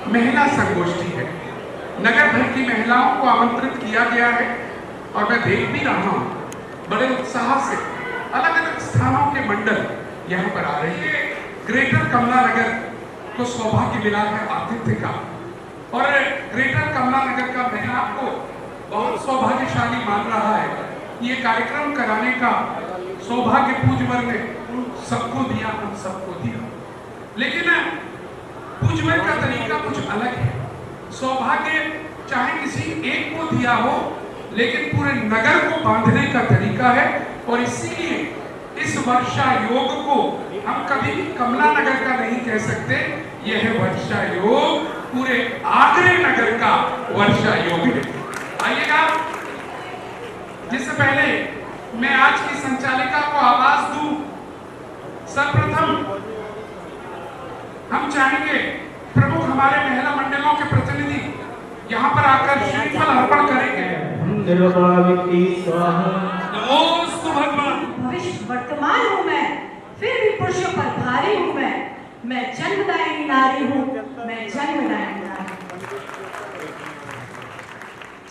महिला संगोष्ठी है। नगर भर की महिलाओं को आमंत्रित किया गया है और मैं देख भी रहा हूँ बड़े उत्साह से अलग अलग स्थानों के मंडल यहाँ पर आ रही है। ग्रेटर कमला नगर को सौभाग्य मिला है आतिथ्य का, और ग्रेटर कमला नगर का मैं आपको बहुत सौभाग्यशाली मान रहा है। ये कार्यक्रम कराने का सौभाग्य पूजवर ने सबको दिया, हम सबको दिया, लेकिन पूजवर का तरीका कुछ अलग है। सौभाग्य चाहे किसी एक को दिया हो, लेकिन पूरे नगर को बांधने का तरीका है। और इसीलिए इस वर्षा योग को हम कभी भी कमला नगर का नहीं कह सकते, यह वर्षा योग पूरे आगरे नगर का वर्षा योग है। आइएगा, जिससे पहले मैं आज की संचालिका को आवाज दूं, सर्वप्रथम हम चाहेंगे प्रमुख हमारे महिला मंडलों के प्रतिनिधि यहाँ पर आकर श्रीफल अर्पण करेंगे। नमोस्तु भगवान। भविष्य वर्तमान हूँ मैं, फिर भी पुरुषों पर भारी हूँ मैं जन्मदायिनी नारी हूँ, मैं जन्मदायिनी नारी।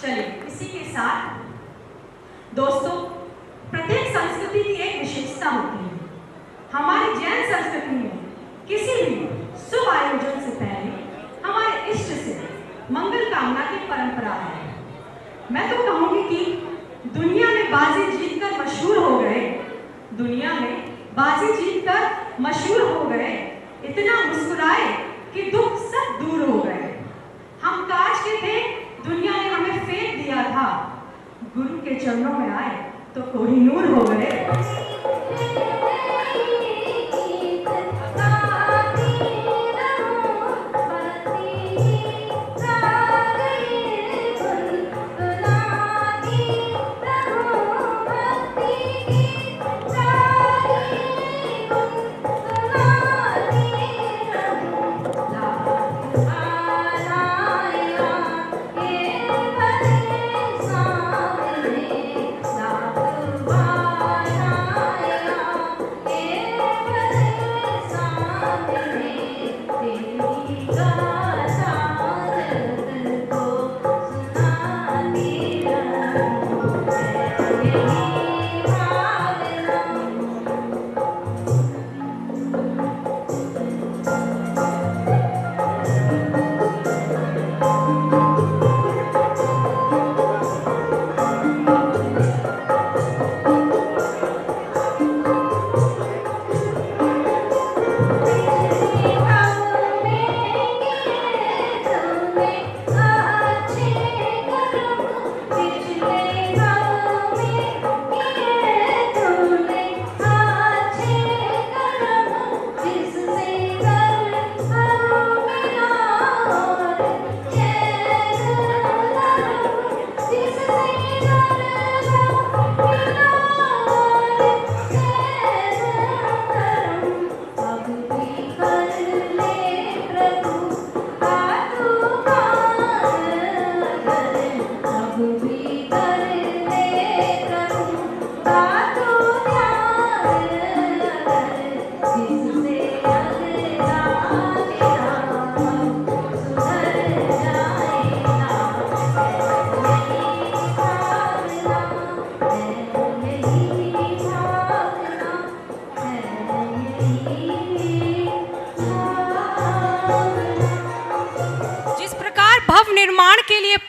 चलिए इसी के साथ दोस्तों, प्रत्येक संस्कृति की एक विशेषता होती है। हमारी जैन संस्कृति में किसी भी शुभ आयोजन से पहले हमारे इष्ट से मंगल कामना की परंपरा है। मैं तो कहूंगी कि दुनिया में बाजी जीतकर मशहूर हो गए, दुनिया में बाजी जीतकर मशहूर हो गए, इतना मुस्कुराए कि दुख सब दूर हो गए। हम काज के थे, दुनिया ने हमें फेंक दिया था, गुरु के चरणों में आए तो कोहिनूर हो गए।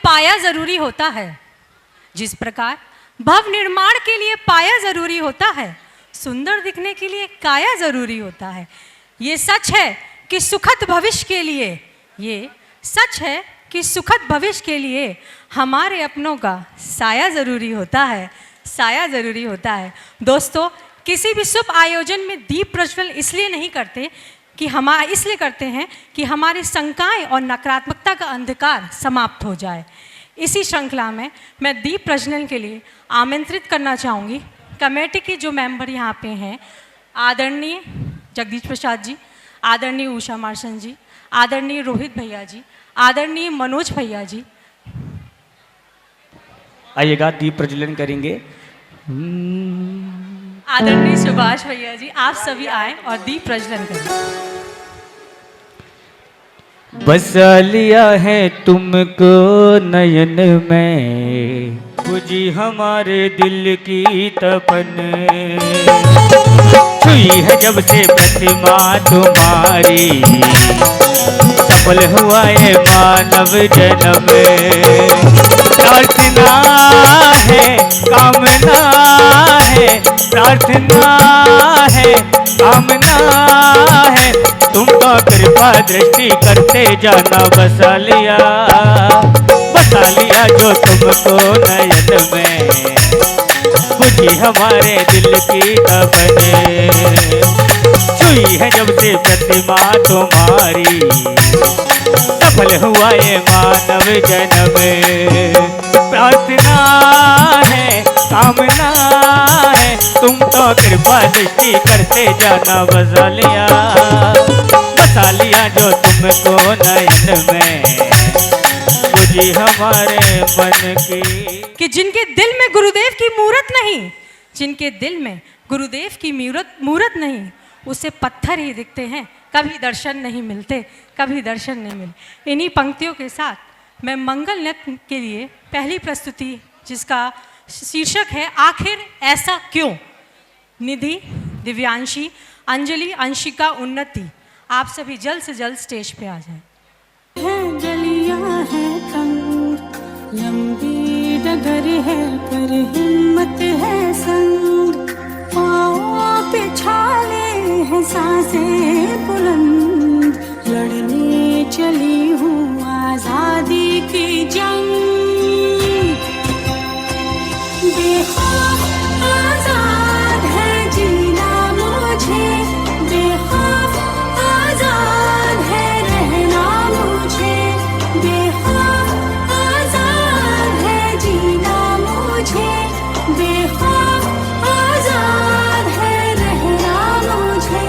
पाया जरूरी होता है, जिस प्रकार भव निर्माण के लिए पाया जरूरी होता है, सुंदर दिखने के लिए काया जरूरी होता है। ये सच है कि सुखद भविष्य के लिए, ये सच है कि सुखद भविष्य के लिए हमारे अपनों का साया जरूरी होता है, साया जरूरी होता है। दोस्तों, किसी भी शुभ आयोजन में दीप प्रज्वलन इसलिए नहीं करते कि इसलिए करते हैं कि हमारी शंकाएं और नकारात्मकता का अंधकार समाप्त हो जाए। इसी श्रृंखला में मैं दीप प्रज्वलन के लिए आमंत्रित करना चाहूँगी कमेटी के जो मेंबर यहाँ पे हैं, आदरणीय जगदीश प्रसाद जी, आदरणीय उषा मार्शन जी, आदरणीय रोहित भैया जी, आदरणीय मनोज भैया जी। आइएगा, दीप प्रज्वलन करेंगे। आदरणीय सुभाष भैया जी, आप सभी आए और दीप प्रज्वलन करें। बसा लिया है तुमको नयन में, बुझी हमारे दिल की तपन। छुई है जब से प्रतिमा तुम्हारी, सफल हुआ ये मानव जन्म। प्रार्थना है, कामना है, प्रार्थना है, कामना है, तुमको कृपा दृष्टि करते जाना। बसा लिया जो तुमको नयन में, बुझी हमारे दिल की तपने। छुई है जब से प्रतिमा तुम्हारी, सफल हुआ ये मानव जन्म। प्रार्थना है, कामना है, तुम तो कृपा दृष्टि करते जाना। बसा लिया जो तुमको नयन में, बुझी हमारे मन की। कि जिनके दिल में गुरुदेव की मूरत नहीं, जिनके दिल में गुरुदेव की मूरत नहीं, उसे पत्थर ही दिखते हैं, कभी दर्शन नहीं मिलते, कभी दर्शन नहीं मिलते। इन्हीं पंक्तियों के साथ मैं मंगल नृत्य के लिए पहली प्रस्तुति, जिसका शीर्षक है आखिर ऐसा क्यों, निधि, दिव्यांशी, अंजलि, अंशिका, उन्नति, आप सभी जल्द से जल्द स्टेज पे आ जाएं। गलियां हैं तंग, लंबी डगर है पर हिम्मत है संग। पाँव पे छाले हैं सांसें बुलंद, लड़ने चली हूँ आजादी की जंग। बेखौफ आजाद है जीना मुझे, बेखौफ आजाद है रहना मुझे, बेखौफ आजाद है जीना मुझे, बेखौफ आजाद है रहना मुझे।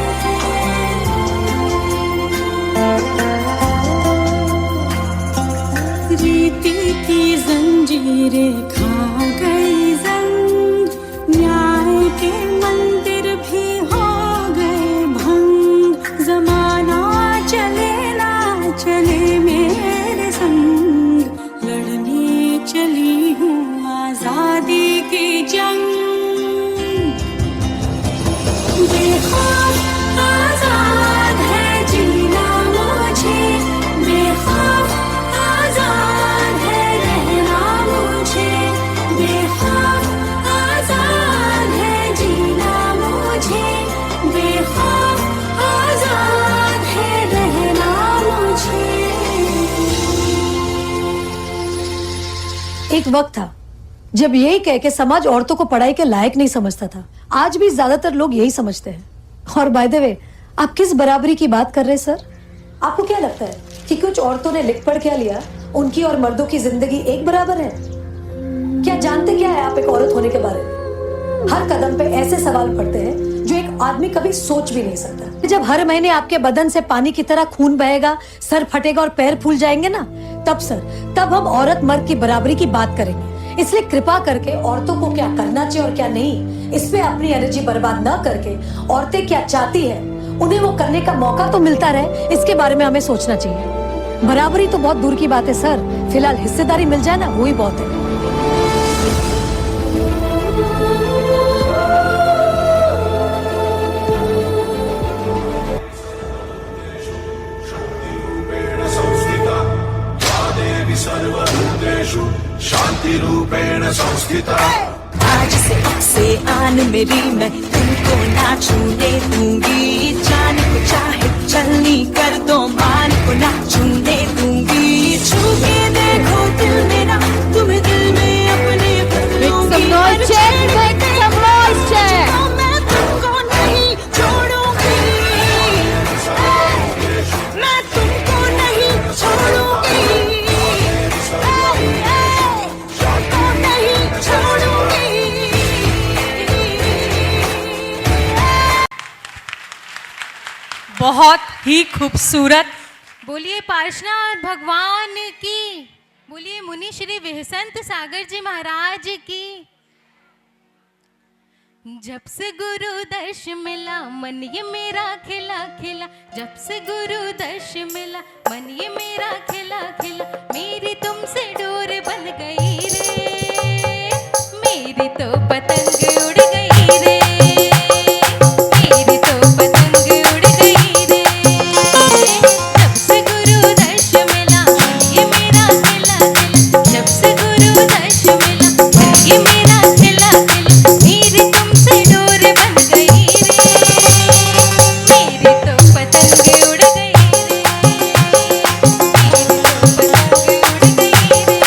रीति की जंजीरें खा गई जंग, न्याय के मंदिर भी हो गए भंग। जमाना चले ना चले मेरे संग, लड़ने चली हूँ आजादी की जंग। बेखौफ आजाद है जीना मुझे, बेखौफ आजाद है रहना मुझे, बेखौफ आजाद है जीना मुझे, बेखौफ आजाद है रहना मुझे। एक वक्त था जब यही कह के समाज औरतों को पढ़ाई के लायक नहीं समझता था। आज भी ज्यादातर लोग यही समझते हैं। और बाय द वे, आप किस बराबरी की बात कर रहे हैं सर? आपको क्या लगता है कि कुछ औरतों ने लिख पढ़ क्या लिया, उनकी और मर्दों की जिंदगी एक बराबर है? क्या जानते क्या है आप एक औरत होने के बारे में? हर कदम पे ऐसे सवाल पड़ते हैं जो एक आदमी कभी सोच भी नहीं सकता। जब हर महीने आपके बदन से पानी की तरह खून बहेगा, सर फटेगा और पैर फूल जाएंगे ना, तब हम औरत मर्द की बराबरी की बात करेंगे। इसलिए कृपा करके औरतों को क्या करना चाहिए और क्या नहीं, इस पे अपनी एनर्जी बर्बाद ना करके औरतें क्या चाहती है उन्हें वो करने का मौका तो मिलता रहे, इसके बारे में हमें सोचना चाहिए। बराबरी तो बहुत दूर की बात है सर, फिलहाल हिस्सेदारी मिल जाए ना, वो ही बहुत है। शांति रूपेण संस्थिता। आज से आन मेरी मैं तुमको ना छूने दूंगी, जान को चाहे चलनी कर दो मान को ना छूने दूंगी। छू के देखो दिल मेरा, तुम्हें दिल में अपने भूलूंगी। मैं तुमको नहीं छोड़ूंगी, मैं तुमको नहीं छोड़ूंगी। बहुत ही खूबसूरत। बोलिए पार्श्वनाथ भगवान की, बोलिए मुनि श्री विहसंत सागर जी महाराज की। जब से गुरु दर्श मिला मन ये मेरा खिला खिला, जब से गुरु दर्श मिला मन ये मेरा खिला खिला, मेरी तुमसे डोर बन गई रे, मेरी तो पतंग उड़ गई रे, मेरी तो पतंग उड़ गई रे। जब से गुरु दर्श मिला मन ये मेरा खिला खिला, जब से गुरु दर्श मिला मन ये मेरा खिला खिला, मेरी तुमसे डोर बन गई रे, मेरी तो पतंग उड़ गई रे, मेरी तो पतंग उड़ गई रे।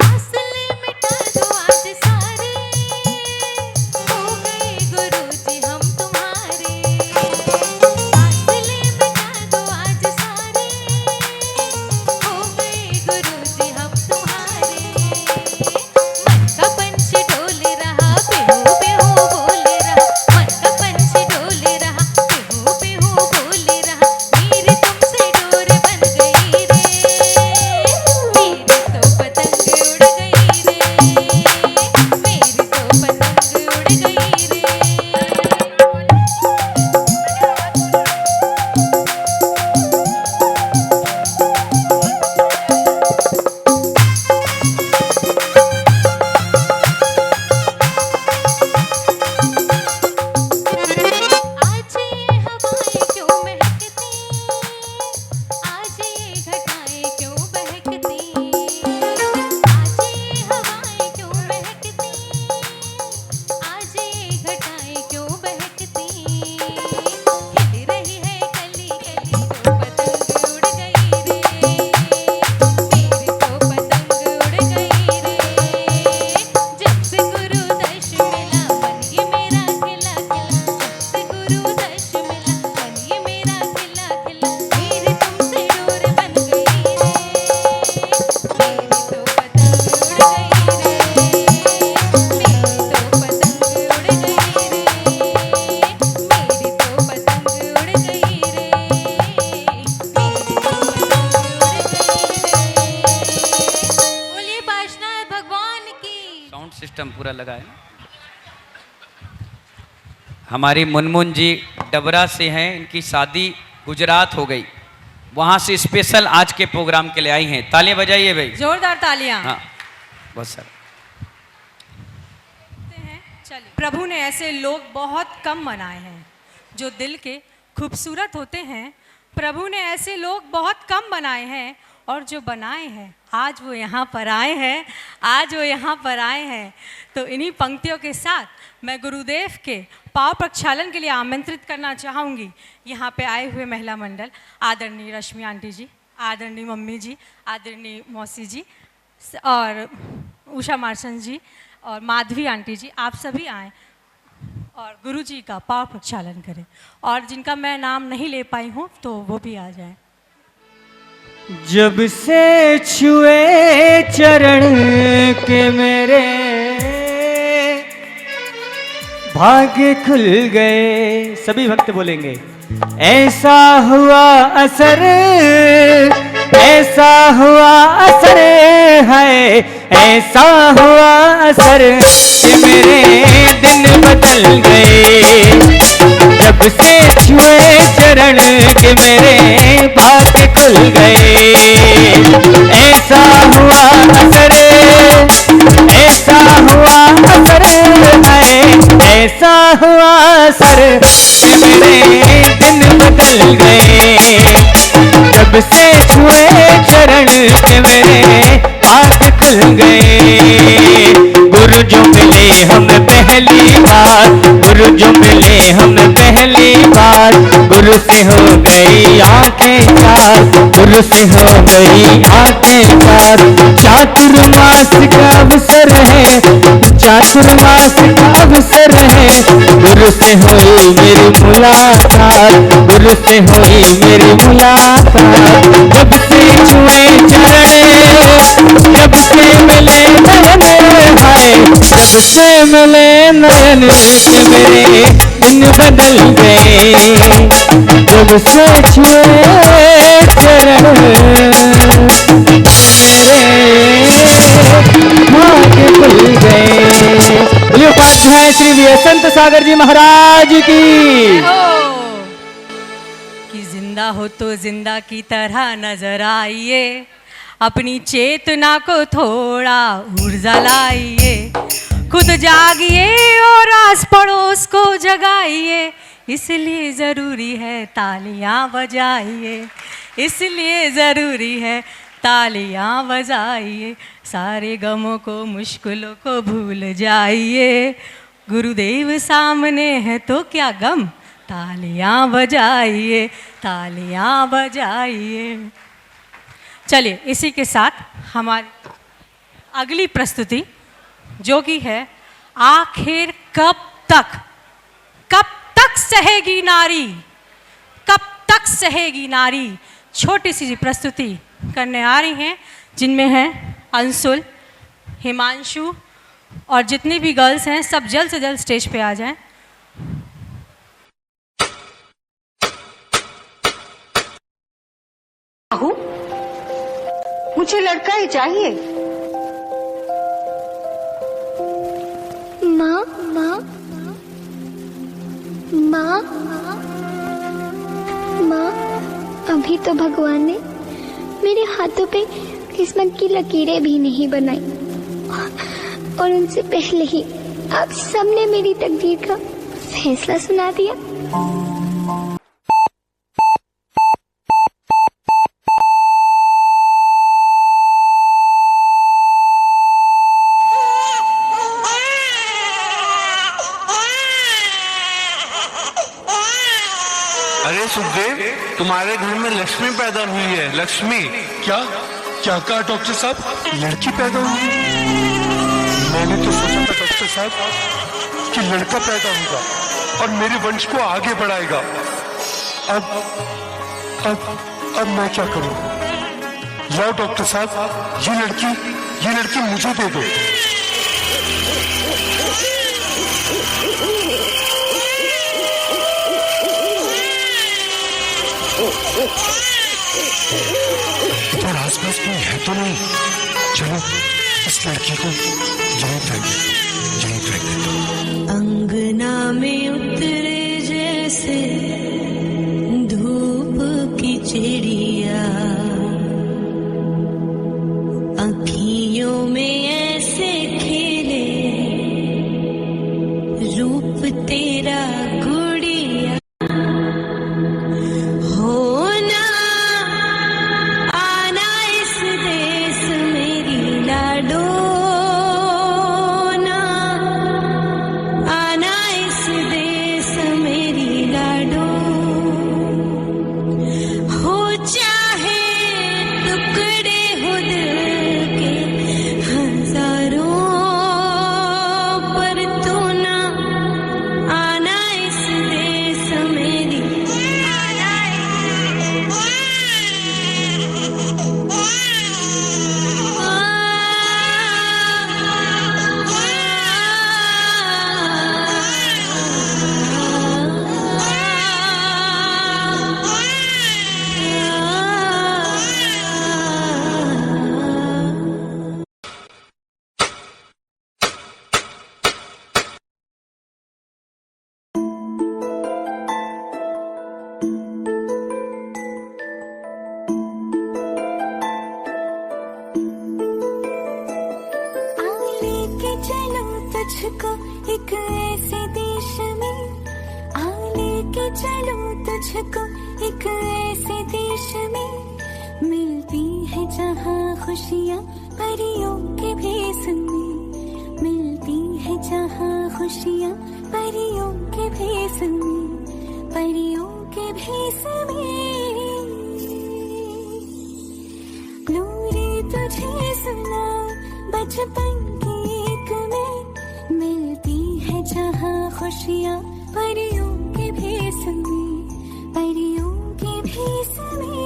फासले मिटा दो आज सारे, हो गए गुरुजी हम तुम्हारे, फासले मिटा दो आज सारे, हो गए गुरुजी हम तुम्हारे। मन का पंछी डोले रहा बेहू बेहू बोले रहा, मन का पंछी डोले रहा बेहू बेहू बोले रहा, मेरी तुमसे डोर बन गई रे, मेरी तो पतंग उड़ गई रे, मेरी तो पतंग उड़ गई रे। आज ये हवाएं क्यों महकती, आज ये घटाएं क्यों बहकती, आज ये हवाएं क्यों महकती, आज ये घटाएं क्यों बहकती, हिल रही है कली कली तो पतंग उड़ गई रे, मेरी तो पतंग उड़ गई रे। जब से गुरु दर्श मिला मन ये मेरा खिला खिला, जब से गुरु दर्श मिला मन ये मेरा खिला खिला, मेरी तुमसे डोर बन गई रे, मेरी तो पतंग उड़ गई रे, मेरी तो पतंग उड़ गई रे, मेरी तो पतंग उड़ गई रे, मेरी तो पतंग उड़ गई रे। बोलिए पार्श्वनाथ भगवान की। साउंड सिस्टम पूरा लगा है ना। हमारी मुनमुन जी डबरा से हैं, इनकी शादी गुजरात हो गई, वहाँ से स्पेशल आज के प्रोग्राम के लिए आई हैं। तालियां बजाइए भाई। जोरदार तालियां। हाँ बहुत सारा। चलिए, प्रभु ने ऐसे लोग बहुत कम बनाए हैं जो दिल के खूबसूरत होते हैं, प्रभु ने ऐसे लोग बहुत कम बनाए हैं, और जो बनाए हैं आज वो यहाँ पर आए हैं, आज वो यहाँ पर आए हैं। तो इन्हीं पंक्तियों के साथ मैं गुरुदेव के पाव प्रक्षालन के लिए आमंत्रित करना चाहूँगी यहाँ पे आए हुए महिला मंडल, आदरणीय रश्मि आंटी जी, आदरणीय मम्मी जी, आदरणीय मौसी जी और उषा मार्शन जी और माधवी आंटी जी, आप सभी आएँ और गुरु जी का पाव प्रक्षालन करें, और जिनका मैं नाम नहीं ले पाई हूँ तो वो भी आ जाएं। जब से छुए चरण के मेरे भाग्य खुल गए, सभी भक्त बोलेंगे ऐसा हुआ असर, ऐसा हुआ असर है, ऐसा हुआ असर कि मेरे दिन बदल गए। जब से छुए चरण के मेरे भाग्य खुल गए, ऐसा हुआ असर, ऐसा हुआ असर है, ऐसा हुआ असर कि मेरे दिन बदल गए। जब से छुए चरण के मेरे भाग्य खुल गए। गुरु जो मिले हम पहली बार, गुरु जो मिले हम पहली बार, गुरु से हो गई आंखें चार, गुरु से हो गई आंखें चार। चातुर्मास का अवसर है, चातुर्मास का अवसर है, गुरु से हुई मेरी मुलाकात, गुरु से हुई मेरी मुलाकात। जब से छुए चरण, जब से मिले नयन, हाय जब से मिले नयन देखे मेरे दिन बदल गए, जब से छुए चरण मेरे भाग खुल गए। बोलिए उपाध्याय श्री व्यसंत सागर जी महाराज की। कि जिंदा हो तो जिंदा की तरह नजर आइए, अपनी चेतना को थोड़ा ऊर्जा लाइए, खुद जागिए और आस पड़ोस को जगाइए, इसलिए ज़रूरी है तालियां बजाइए, इसलिए ज़रूरी है तालियां बजाइए, सारे गमों को मुश्किलों को भूल जाइए, गुरुदेव सामने है तो क्या गम, तालियां बजाइए, तालियां बजाइए। चलिए इसी के साथ हमारी अगली प्रस्तुति जो कि है आखिर कब तक सहेगी नारी, कब तक सहेगी नारी, छोटी सी प्रस्तुति करने आ रही हैं, जिनमें हैं अंशुल, हिमांशु और जितनी भी गर्ल्स हैं सब जल्द से जल्द स्टेज पे आ जाएं। मुझे लड़का ही चाहिए। माँ माँ माँ माँ, अभी तो भगवान ने मेरे हाथों पे किस्मत की लकीरें भी नहीं बनाई, और उनसे पहले ही आप सबने मेरी तकदीर का फैसला सुना दिया। अरे सुखदेव, तुम्हारे घर में लक्ष्मी पैदा हुई है। लक्ष्मी। क्या क्या कहा डॉक्टर साहब? लड़की पैदा हुई? मैंने तो सोचा था डॉक्टर साहब कि लड़का पैदा होगा और मेरे वंश को आगे बढ़ाएगा। अब मैं क्या करूं? लाओ डॉक्टर साहब, ये लड़की मुझे दे दो। इधर आसपास कोई है तो नहीं? चलो इस लड़की को यहीं फेंक दो। अंगना में उतरे जैसे धूप की चिड़िया, अखियों में ऐसे खेले रूप तेरा गुड़िया, होना आना इस देश मेरी लाडो, ना आना इस देश मेरी लाडो, हो चाहे टुकड़े हो दिल के हजारों, पर तू ना आना इस देश मेरी, लेके चलो तुझको एक ऐसे देश में, आ लेके चलो तुझको एक ऐसे देश में, मिलती है जहाँ खुशियाँ परियों के भेष में, मिलती है जहाँ खुशियाँ परियों के भेष में, परियों के भेष में। लोरी तुझे सुना बचपन की एक में, मिलती है जहाँ खुशियाँ परियों के भेष में, परियों के भेष में।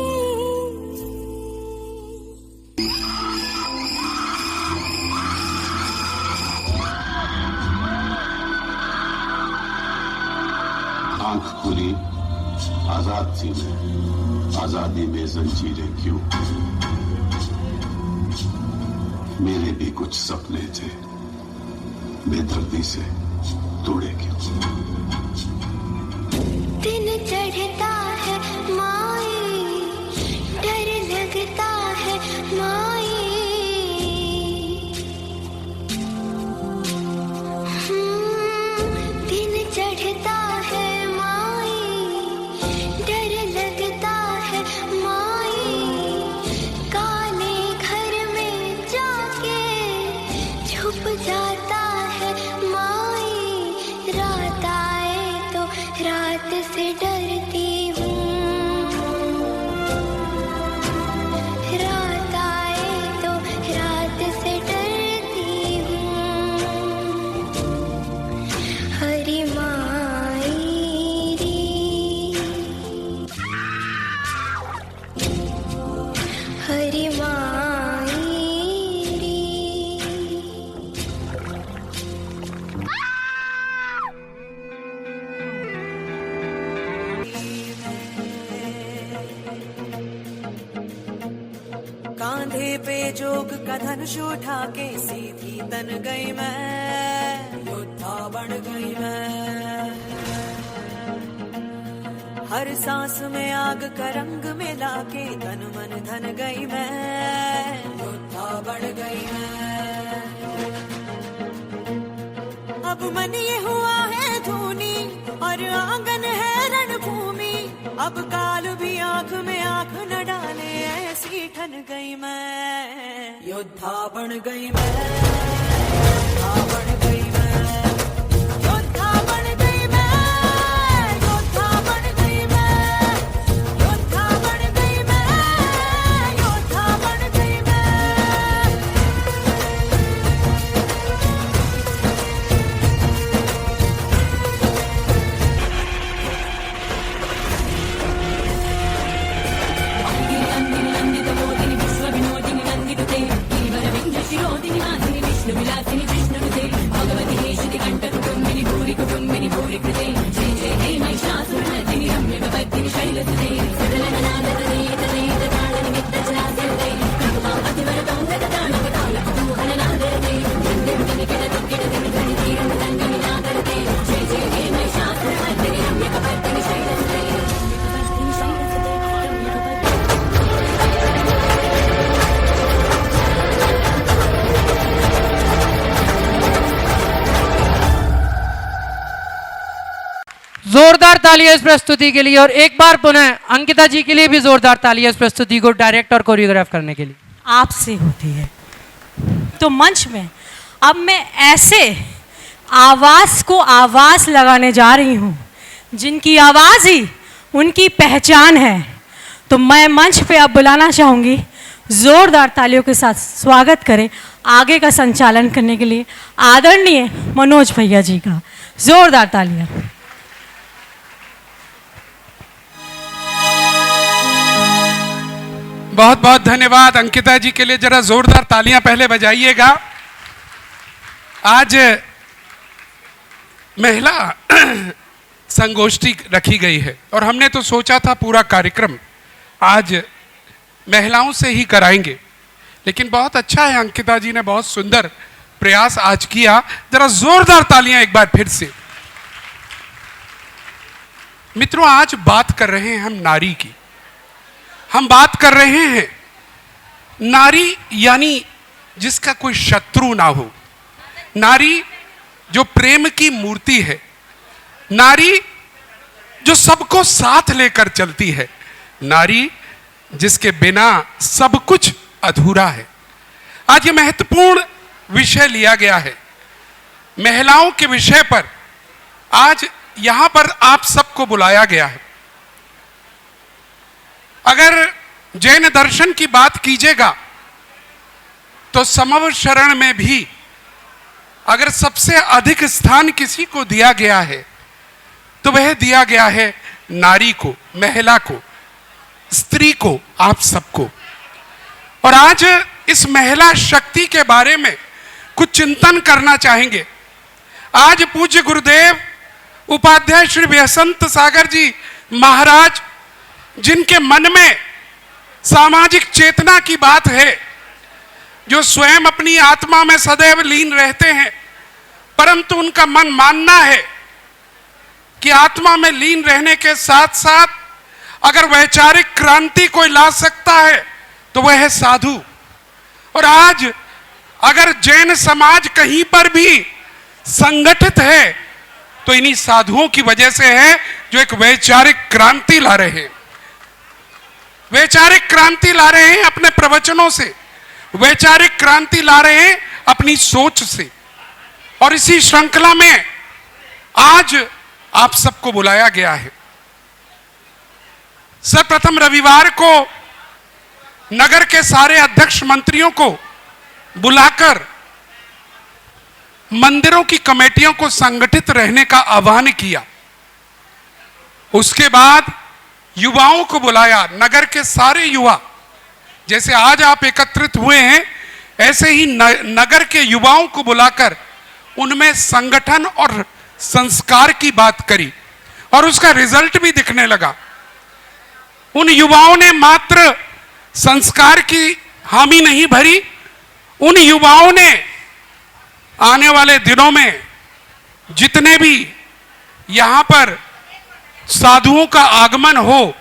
फांसी में, आजादी में जंजीरें क्यों? मेरे भी कुछ सपने थे, बेदर्दी से तोड़े क्यों? दिन चढ़ता है माई, डर लगता है माई। दिन चढ़ता है माई, डर लगता है माई। काले घर में जाके छुप जाता है माई। रात आए तो रात से डरती हूँ, रात आए तो रात से डरती हूँ। हरी माई री, हरी माई री। कांधे पे जोग का धनुष उठा के सीधी तन गई मैं, योद्धा बन गई मैं। हर सांस में आग का रंग मिला के तन मन धन गई मैं, योद्धा बन गई मैं। अब मन ये हुआ है धूनी और आंगन है रणभूमि। अब काल भी आंख में आंख न डाले, ऐसी ठन गई मैं, योद्धा बन गई मैं, योद्धा बन गई मैं, योद्धा बन गई मैं, योद्धा बन गई मैं, योद्धा बन गई मैं, योद्धा बन गई मैं। जोरदार तालियां इस प्रस्तुति के लिए, और एक बार पुनः अंकिता जी के लिए भी जोरदार तालियां इस प्रस्तुति को डायरेक्ट और कोरियोग्राफ करने के लिए। आपसे होती है तो मंच में अब मैं ऐसे आवाज को आवाज लगाने जा रही हूं जिनकी आवाज ही उनकी पहचान है। तो मैं मंच पे अब बुलाना चाहूंगी, जोरदार तालियों के साथ स्वागत करें आगे का संचालन करने के लिए आदरणीय मनोज भैया जी का। जोरदार तालियां। बहुत बहुत धन्यवाद अंकिता जी के लिए। जरा जोरदार तालियां पहले बजाइएगा। आज महिला संगोष्ठी रखी गई है और हमने तो सोचा था पूरा कार्यक्रम आज महिलाओं से ही कराएंगे, लेकिन बहुत अच्छा है, अंकिता जी ने बहुत सुंदर प्रयास आज किया। जरा जोरदार तालियां एक बार फिर से। मित्रों, आज बात कर रहे हैं हम नारी की। हम बात कर रहे हैं नारी यानी जिसका कोई शत्रु ना हो, नारी जो प्रेम की मूर्ति है, नारी जो सबको साथ लेकर चलती है, नारी जिसके बिना सब कुछ अधूरा है। आज ये महत्वपूर्ण विषय लिया गया है, महिलाओं के विषय पर आज यहां पर आप सबको बुलाया गया है। अगर जैन दर्शन की बात कीजिएगा तो समव शरण में भी अगर सबसे अधिक स्थान किसी को दिया गया है तो वह दिया गया है नारी को, महिला को, स्त्री को, आप सबको। और आज इस महिला शक्ति के बारे में कुछ चिंतन करना चाहेंगे। आज पूज्य गुरुदेव उपाध्याय श्री व्यसंत सागर जी महाराज जिनके मन में सामाजिक चेतना की बात है, जो स्वयं अपनी आत्मा में सदैव लीन रहते हैं, परंतु उनका मन मानना है कि आत्मा में लीन रहने के साथ साथ अगर वैचारिक क्रांति कोई ला सकता है तो वह है साधु। और आज अगर जैन समाज कहीं पर भी संगठित है तो इन्हीं साधुओं की वजह से है, जो एक वैचारिक क्रांति ला रहे हैं। वैचारिक क्रांति ला रहे हैं अपने प्रवचनों से, वैचारिक क्रांति ला रहे हैं अपनी सोच से। और इसी श्रृंखला में आज आप सबको बुलाया गया है। सर्वप्रथम रविवार को नगर के सारे अध्यक्ष मंत्रियों को बुलाकर मंदिरों की कमेटियों को संगठित रहने का आह्वान किया। उसके बाद युवाओं को बुलाया, नगर के सारे युवा, जैसे आज आप एकत्रित हुए हैं ऐसे ही नगर के युवाओं को बुलाकर उनमें संगठन और संस्कार की बात करी और उसका रिजल्ट भी दिखने लगा। उन युवाओं ने मात्र संस्कार की हामी नहीं भरी, उन युवाओं ने आने वाले दिनों में जितने भी यहां पर साधुओं का आगमन हो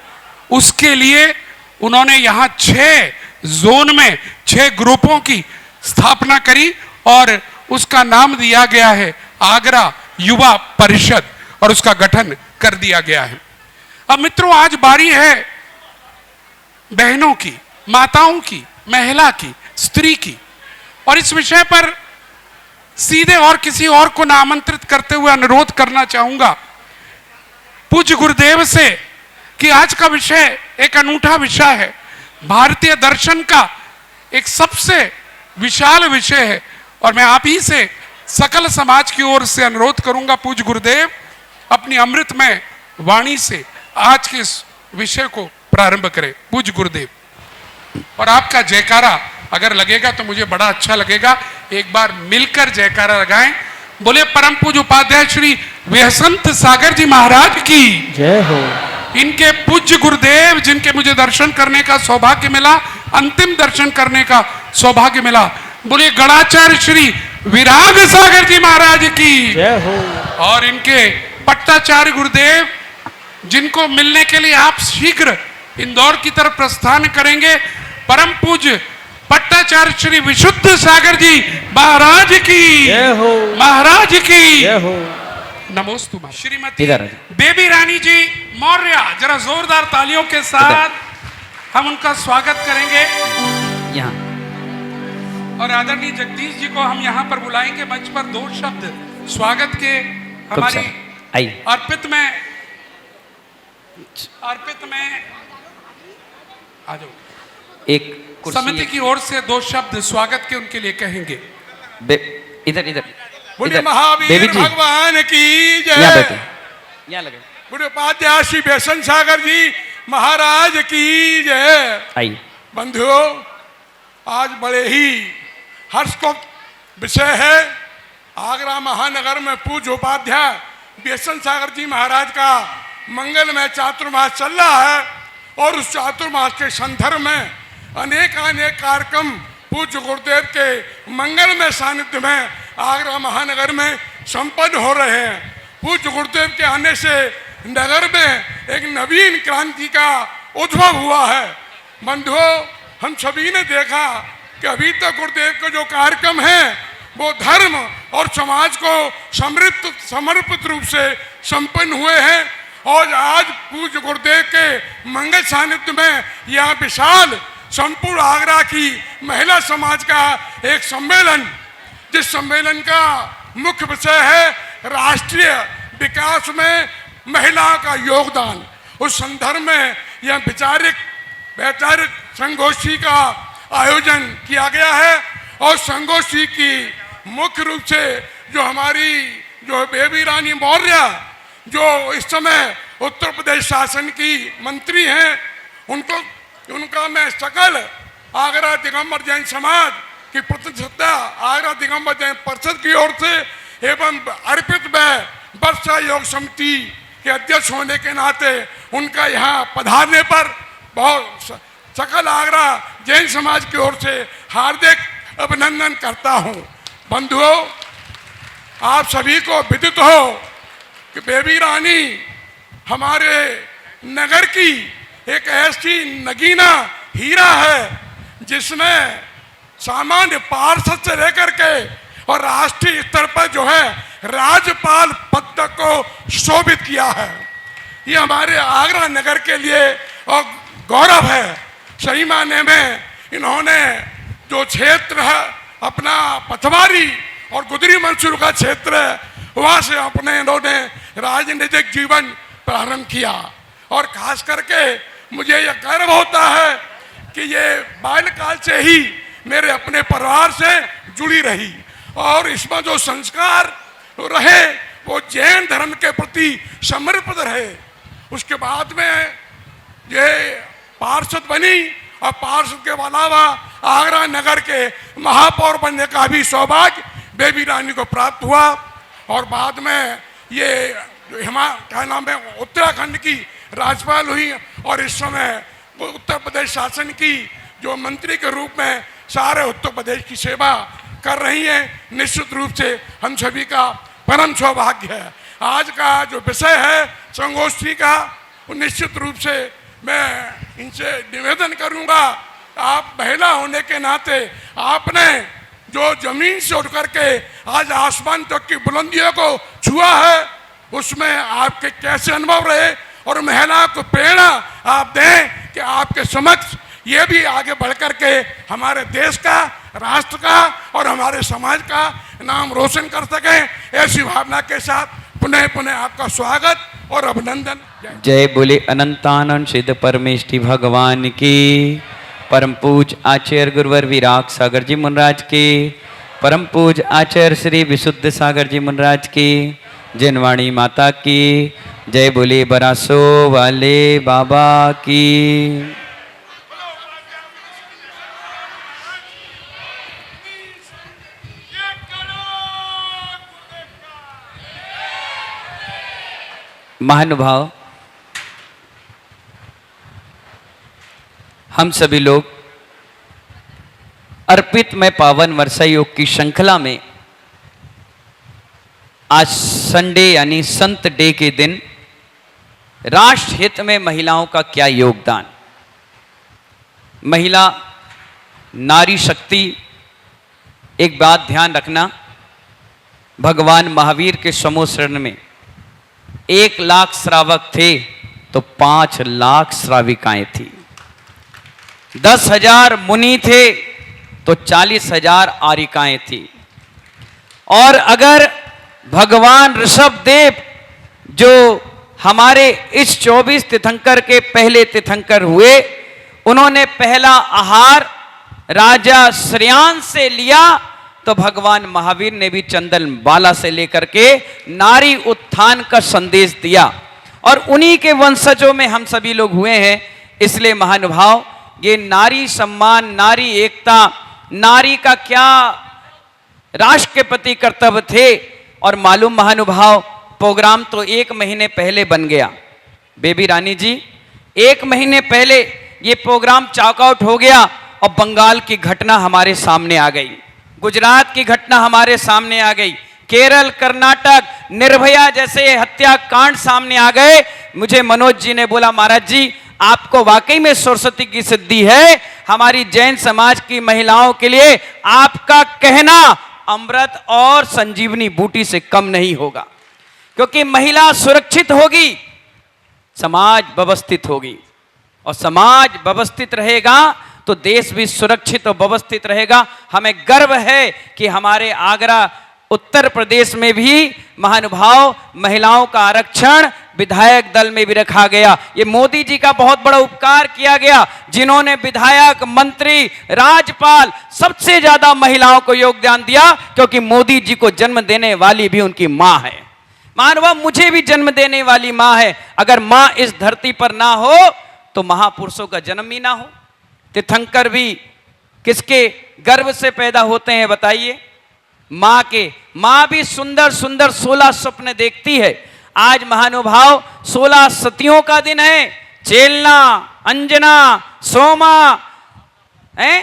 उसके लिए उन्होंने यहां 6 जोन में 6 ग्रुपों की स्थापना करी और उसका नाम दिया गया है आगरा युवा परिषद और उसका गठन कर दिया गया है। अब मित्रों, आज बारी है बहनों की, माताओं की, महिला की, स्त्री की, और इस विषय पर सीधे और किसी और को ना आमंत्रित करते हुए अनुरोध करना चाहूंगा पूज्य गुरुदेव से कि आज का विषय एक अनूठा विषय है, भारतीय दर्शन का एक सबसे विशाल विषय है। और मैं आप ही से सकल समाज की ओर से अनुरोध करूंगा पूज्य गुरुदेव अपनी अमृतमय वाणी से आज के इस विषय को प्रारंभ करें। पूज्य गुरुदेव, और आपका जयकारा अगर लगेगा तो मुझे बड़ा अच्छा लगेगा, एक बार मिलकर जयकारा लगाएं। बोले परम पूज्य उपाध्याय श्री व्यसंत सागर जी महाराज की जय हो। इनके पूज्य गुरुदेव जिनके मुझे दर्शन करने का सौभाग्य मिला, अंतिम दर्शन करने का सौभाग्य मिला, बोले गणाचार्य श्री विराग सागर जी महाराज की जय हो। और इनके पट्टाचार्य गुरुदेव जिनको मिलने के लिए आप शीघ्र इंदौर की तरफ प्रस्थान करेंगे, परम पूज्य पट्टाचार्य श्री विशुद्ध सागर जी महाराज की जय हो। महाराज की जय हो। नमोस्तु। श्रीमती इधर बेबी रानी जी मौर्य, जरा जोरदार तालियों के साथ हम उनका स्वागत करेंगे। यहाँ और आदरणीय जगदीश जी को हम यहाँ पर बुलाएंगे मंच पर 2 शब्द स्वागत के हमारी आइए। अर्पित में आ जाओ, एक कुर्सी समिति की ओर से 2 शब्द स्वागत के उनके लिए कहेंगे। इधर इधर बोले इधर। महावीर बेबी जी, भगवान की यहाँ जय। बैठे, यहाँ लगे। बोले उपाध्याय श्री व्यसन सागर जी महाराज की जय। आइए। बंधुओं, आज बड़े ही हर्ष को विषय है, आगरा महानगर में पूज्य उपाध्याय व्यसन सागर जी महाराज का मंगलमय चातुर्मास चल रहा है और उस चातुर्मास के संदर्भ में अनेक कार्यक्रम पूज्य गुरुदेव के मंगलमय सानिध्य में आगरा महानगर में संपन्न हो रहे हैं। पूज्य गुरुदेव के आने से नगर में एक नवीन क्रांति का उद्भव हुआ है। बंधुओं, हम सभी ने देखा कि अभी तक गुरुदेव के जो कार्यक्रम हैं वो धर्म और समाज को समर्पित रूप से संपन्न हुए हैं और आज पूज्य गुरुदेव के मंगल सानिध्य में यह विशाल संपूर्ण आगरा की महिला समाज का एक सम्मेलन, जिस सम्मेलन का मुख्य विषय है राष्ट्रीय विकास में महिलाओं का योगदान, उस संदर्भ में यह वैचारिक संगोष्ठी का आयोजन किया गया है। और संगोष्ठी की मुख्य रूप से जो हमारी बेबी रानी मौर्य जो इस समय उत्तर प्रदेश शासन की मंत्री हैं, उनका मैं सकल आगरा दिगंबर जैन समाज की प्रतिष्ठा आगरा दिगंबर जैन परिषद की ओर से एवं अर्पित में वर्षा योग समिति के अध्यक्ष होने के नाते उनका यहाँ पधारने पर बहुत सकल आगरा जैन समाज की ओर से हार्दिक अभिनंदन करता हूँ। बंधुओं, आप सभी को विदित हो कि बेबी रानी हमारे नगर की एक ऐसी नगीना हीरा है जिसने सामान्य पार्षद से लेकर के और राष्ट्रीय स्तर पर जो है राज्यपाल पद तक को शोभित किया है। ये हमारे आगरा नगर के लिए और गौरव है। सही मायने में इन्होंने जो क्षेत्र है अपना पथवारी और गुदरी मंसूर का क्षेत्र है, वहाँ से अपने इन्होंने राजनीतिक जीवन प्रारंभ किया। और खास करके मुझे यह गर्व होता है कि ये बाल्यकाल से ही मेरे अपने परिवार से जुड़ी रही और इसमें जो संस्कार रहे वो जैन धर्म के प्रति समर्पित रहे। उसके बाद में ये पार्षद बनी और पार्षद के अलावा आगरा नगर के महापौर बनने का भी सौभाग्य बेबी रानी को प्राप्त हुआ। और बाद में ये क्या नाम है उत्तराखंड की राज्यपाल हुई और इस समय उत्तर प्रदेश शासन की जो मंत्री के रूप में सारे उत्तर प्रदेश की सेवा कर रही हैं। निश्चित रूप से हम सभी का परम सौभाग्य है। आज का जो विषय है संगोष्ठी का, निश्चित रूप से मैं इनसे निवेदन करूंगा, आप महिला होने के नाते आपने जो जमीन से उठ करके आज आसमान तक की बुलंदियों को छुआ है, उसमें आपके कैसे अनुभव रहे और महिला को प्रेरणा आप दें कि आपके समक्ष ये भी आगे बढ़ करके हमारे देश का, राष्ट्र का और हमारे समाज का नाम रोशन कर सकें। ऐसी भावना के साथ पुनः पुनः आपका स्वागत और अभिनंदन। जय बोले अनंतानंद सिद्ध परमेष्टि भगवान की। परम पूज आचार्य गुरुवर विराग सागर जी मुनराज की। परम पूज आचार्य श्री विशुद्ध सागर जी मुनराज की। जनवाणी माता की जय। बोले बरासो वाले बाबा की। महानुभाव, हम सभी लोग अर्पित में पावन वर्षा योग की श्रृंखला में आज संडे यानी संत डे के दिन राष्ट्र हित में महिलाओं का क्या योगदान, महिला नारी शक्ति। एक बात ध्यान रखना, भगवान महावीर के समूह शरण में 1 लाख श्रावक थे तो 5 लाख श्राविकाएं थी। 10,000 मुनि थे तो 40,000 आरिकाएं थी। और अगर भगवान ऋषभ देव जो हमारे इस 24 तीर्थंकर के पहले तीर्थंकर हुए, उन्होंने पहला आहार राजा श्रेयांश से लिया, तो भगवान महावीर ने भी चंदन बाला से लेकर के नारी उत्थान का संदेश दिया और उन्हीं के वंशजों में हम सभी लोग हुए हैं। इसलिए महानुभाव, ये नारी सम्मान, नारी एकता, नारी का क्या राष्ट्र के प्रति कर्तव्य थे। और मालूम महानुभाव, प्रोग्राम तो 1 महीने पहले बन गया। बेबी रानी जी, 1 महीने पहले ये प्रोग्राम चॉकआउट हो गया और बंगाल की घटना हमारे सामने आ गई, गुजरात की घटना हमारे सामने आ गई, केरल, कर्नाटक, निर्भया जैसे हत्याकांड सामने आ गए। मुझे मनोज जी ने बोला, महाराज जी आपको वाकई में सरस्वती की सिद्धि है, हमारी जैन समाज की महिलाओं के लिए आपका कहना अमृत और संजीवनी बूटी से कम नहीं होगा, क्योंकि महिला सुरक्षित होगी, समाज व्यवस्थित होगी, और समाज व्यवस्थित रहेगा तो देश भी सुरक्षित और व्यवस्थित रहेगा। हमें गर्व है कि हमारे आगरा उत्तर प्रदेश में भी महानुभाव महिलाओं का आरक्षण विधायक दल में भी रखा गया। ये मोदी जी का बहुत बड़ा उपकार किया गया, जिन्होंने विधायक, मंत्री, राज्यपाल सबसे ज्यादा महिलाओं को योगदान दिया, क्योंकि मोदी जी को जन्म देने वाली भी उनकी मां है। महानुभाव, मुझे भी जन्म देने वाली मां है। अगर मां इस धरती पर ना हो तो महापुरुषों का जन्म ही ना हो। तीर्थंकर भी किसके गर्भ से पैदा होते हैं बताइए? मां के। मां भी सुंदर सुंदर 16 स्वप्न देखती है। आज महानुभाव 16 सतियों का दिन है। चेलना, अंजना, सोमा, हैं,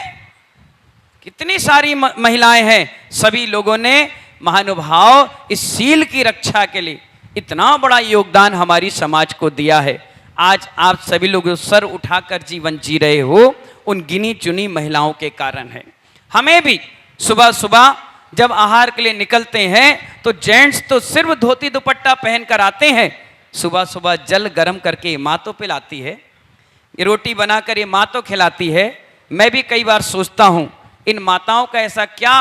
कितनी सारी महिलाएं हैं। सभी लोगों ने महानुभाव इस सील की रक्षा के लिए इतना बड़ा योगदान हमारी समाज को दिया है। आज आप सभी लोग सर उठाकर जीवन जी रहे हो, उन गिनी चुनी महिलाओं के कारण है। हमें भी सुबह सुबह जब आहार के लिए निकलते हैं तो जेंट्स तो सिर्फ धोती दुपट्टा पहनकर आते हैं, सुबह सुबह जल गर्म करके माँ तो पिलाती है, रोटी बनाकर ये माँ तो खिलाती है। मैं भी कई बार सोचता हूँ इन माताओं का ऐसा क्या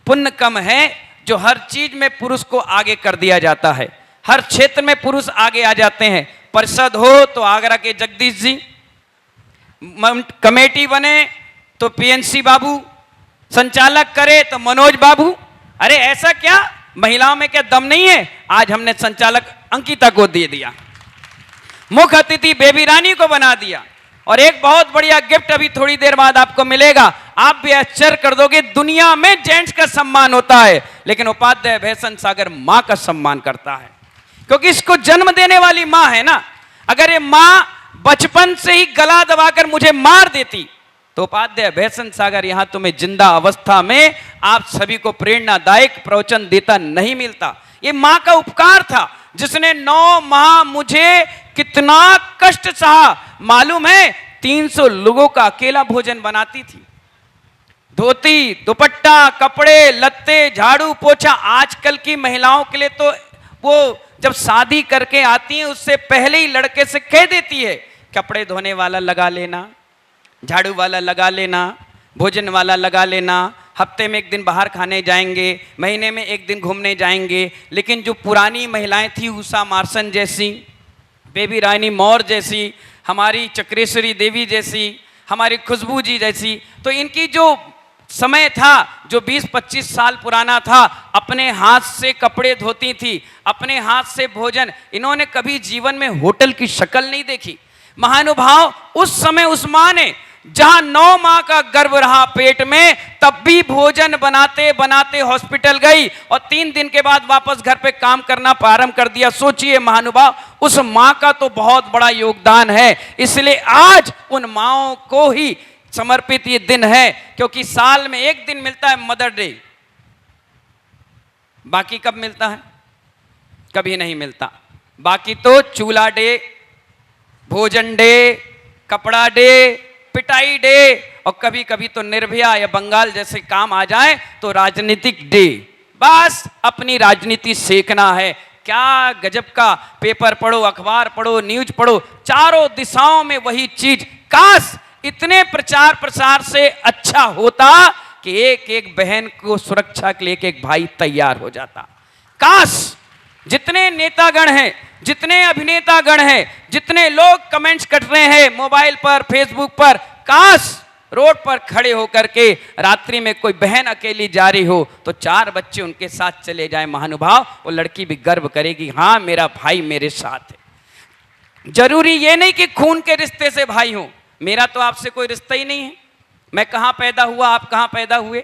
पुण्य कम है जो हर चीज में पुरुष को आगे कर दिया जाता है, हर क्षेत्र में पुरुष आगे आ जाते हैं। परिषद हो तो आगरा के जगदीश जी, कमेटी बने तो पीएनसी बाबू, संचालक करे तो मनोज बाबू। अरे ऐसा क्या महिलाओं में क्या दम नहीं है? आज हमने संचालक अंकिता को दे दिया, मुख्य अतिथि बेबी रानी को बना दिया, और एक बहुत बढ़िया गिफ्ट अभी थोड़ी देर बाद आपको मिलेगा। आप भी आश्चर्य कर दोगे, दुनिया में जेंट्स का सम्मान होता है लेकिन उपाध्याय भैसन सागर मां का सम्मान करता है, क्योंकि इसको जन्म देने वाली मां है ना। अगर ये मां बचपन से ही गला दबाकर मुझे मार देती तो उपाध्याय भैसन सागर यहां तुम्हें जिंदा अवस्था में आप सभी को प्रेरणादायक प्रवचन देता नहीं मिलता। ये मां का उपकार था जिसने 9 माह मुझे कितना कष्ट सहा। मालूम है 300 लोगों का अकेला भोजन बनाती थी। धोती दुपट्टा, कपड़े लत्ते, झाड़ू पोछा। आजकल की महिलाओं के लिए तो वो जब शादी करके आती है उससे पहले ही लड़के से कह देती है कपड़े धोने वाला लगा लेना, झाड़ू वाला लगा लेना, भोजन वाला लगा लेना, हफ्ते में एक दिन बाहर खाने जाएंगे, महीने में एक दिन घूमने जाएंगे। लेकिन जो पुरानी महिलाएं थी, उषा मार्सन जैसी, बेबी रानी मौर जैसी, हमारी चक्रेश्वरी देवी जैसी, हमारी खुशबू जी जैसी, तो इनकी जो समय था जो 20-25 साल पुराना था, अपने हाथ से कपड़े धोती थी, अपने हाथ से भोजन। इन्होंने कभी जीवन में होटल की शक्ल नहीं देखी। महानुभाव, उस समय उस मां ने जहां 9 माह का गर्भ रहा पेट में, तब भी भोजन बनाते बनाते हॉस्पिटल गई और 3 दिन के बाद वापस घर पे काम करना प्रारंभ कर दिया। सोचिए महानुभाव, उस मां का तो बहुत बड़ा योगदान है। इसलिए आज उन माओं को ही समर्पित ये दिन है, क्योंकि साल में एक दिन मिलता है मदर डे, बाकी कब मिलता है? कभी नहीं मिलता। बाकी तो चूल्हा डे, भोजन डे, कपड़ा डे, पिटाई डे, और कभी कभी तो निर्भया या बंगाल जैसे काम आ जाए तो राजनीतिक डे। बस अपनी राजनीति सेकना है। क्या गजब का पेपर पढ़ो, अखबार पढ़ो, न्यूज पढ़ो, चारों दिशाओं में वही चीज। काश इतने प्रचार प्रसार से अच्छा होता कि एक एक बहन को सुरक्षा के लिए एक एक भाई तैयार हो जाता। काश जितने नेतागण हैं, जितने अभिनेतागण हैं, जितने लोग कमेंट्स कर रहे हैं मोबाइल पर, फेसबुक पर, काश रोड पर खड़े होकर के रात्रि में कोई बहन अकेली जा रही हो तो 4 बच्चे उनके साथ चले जाए। महानुभाव, वो लड़की भी गर्व करेगी, हाँ मेरा भाई मेरे साथ है। जरूरी ये नहीं कि खून के रिश्ते से भाई हो। मेरा तो आपसे कोई रिश्ता ही नहीं है। मैं कहाँ पैदा हुआ, आप कहाँ पैदा हुए,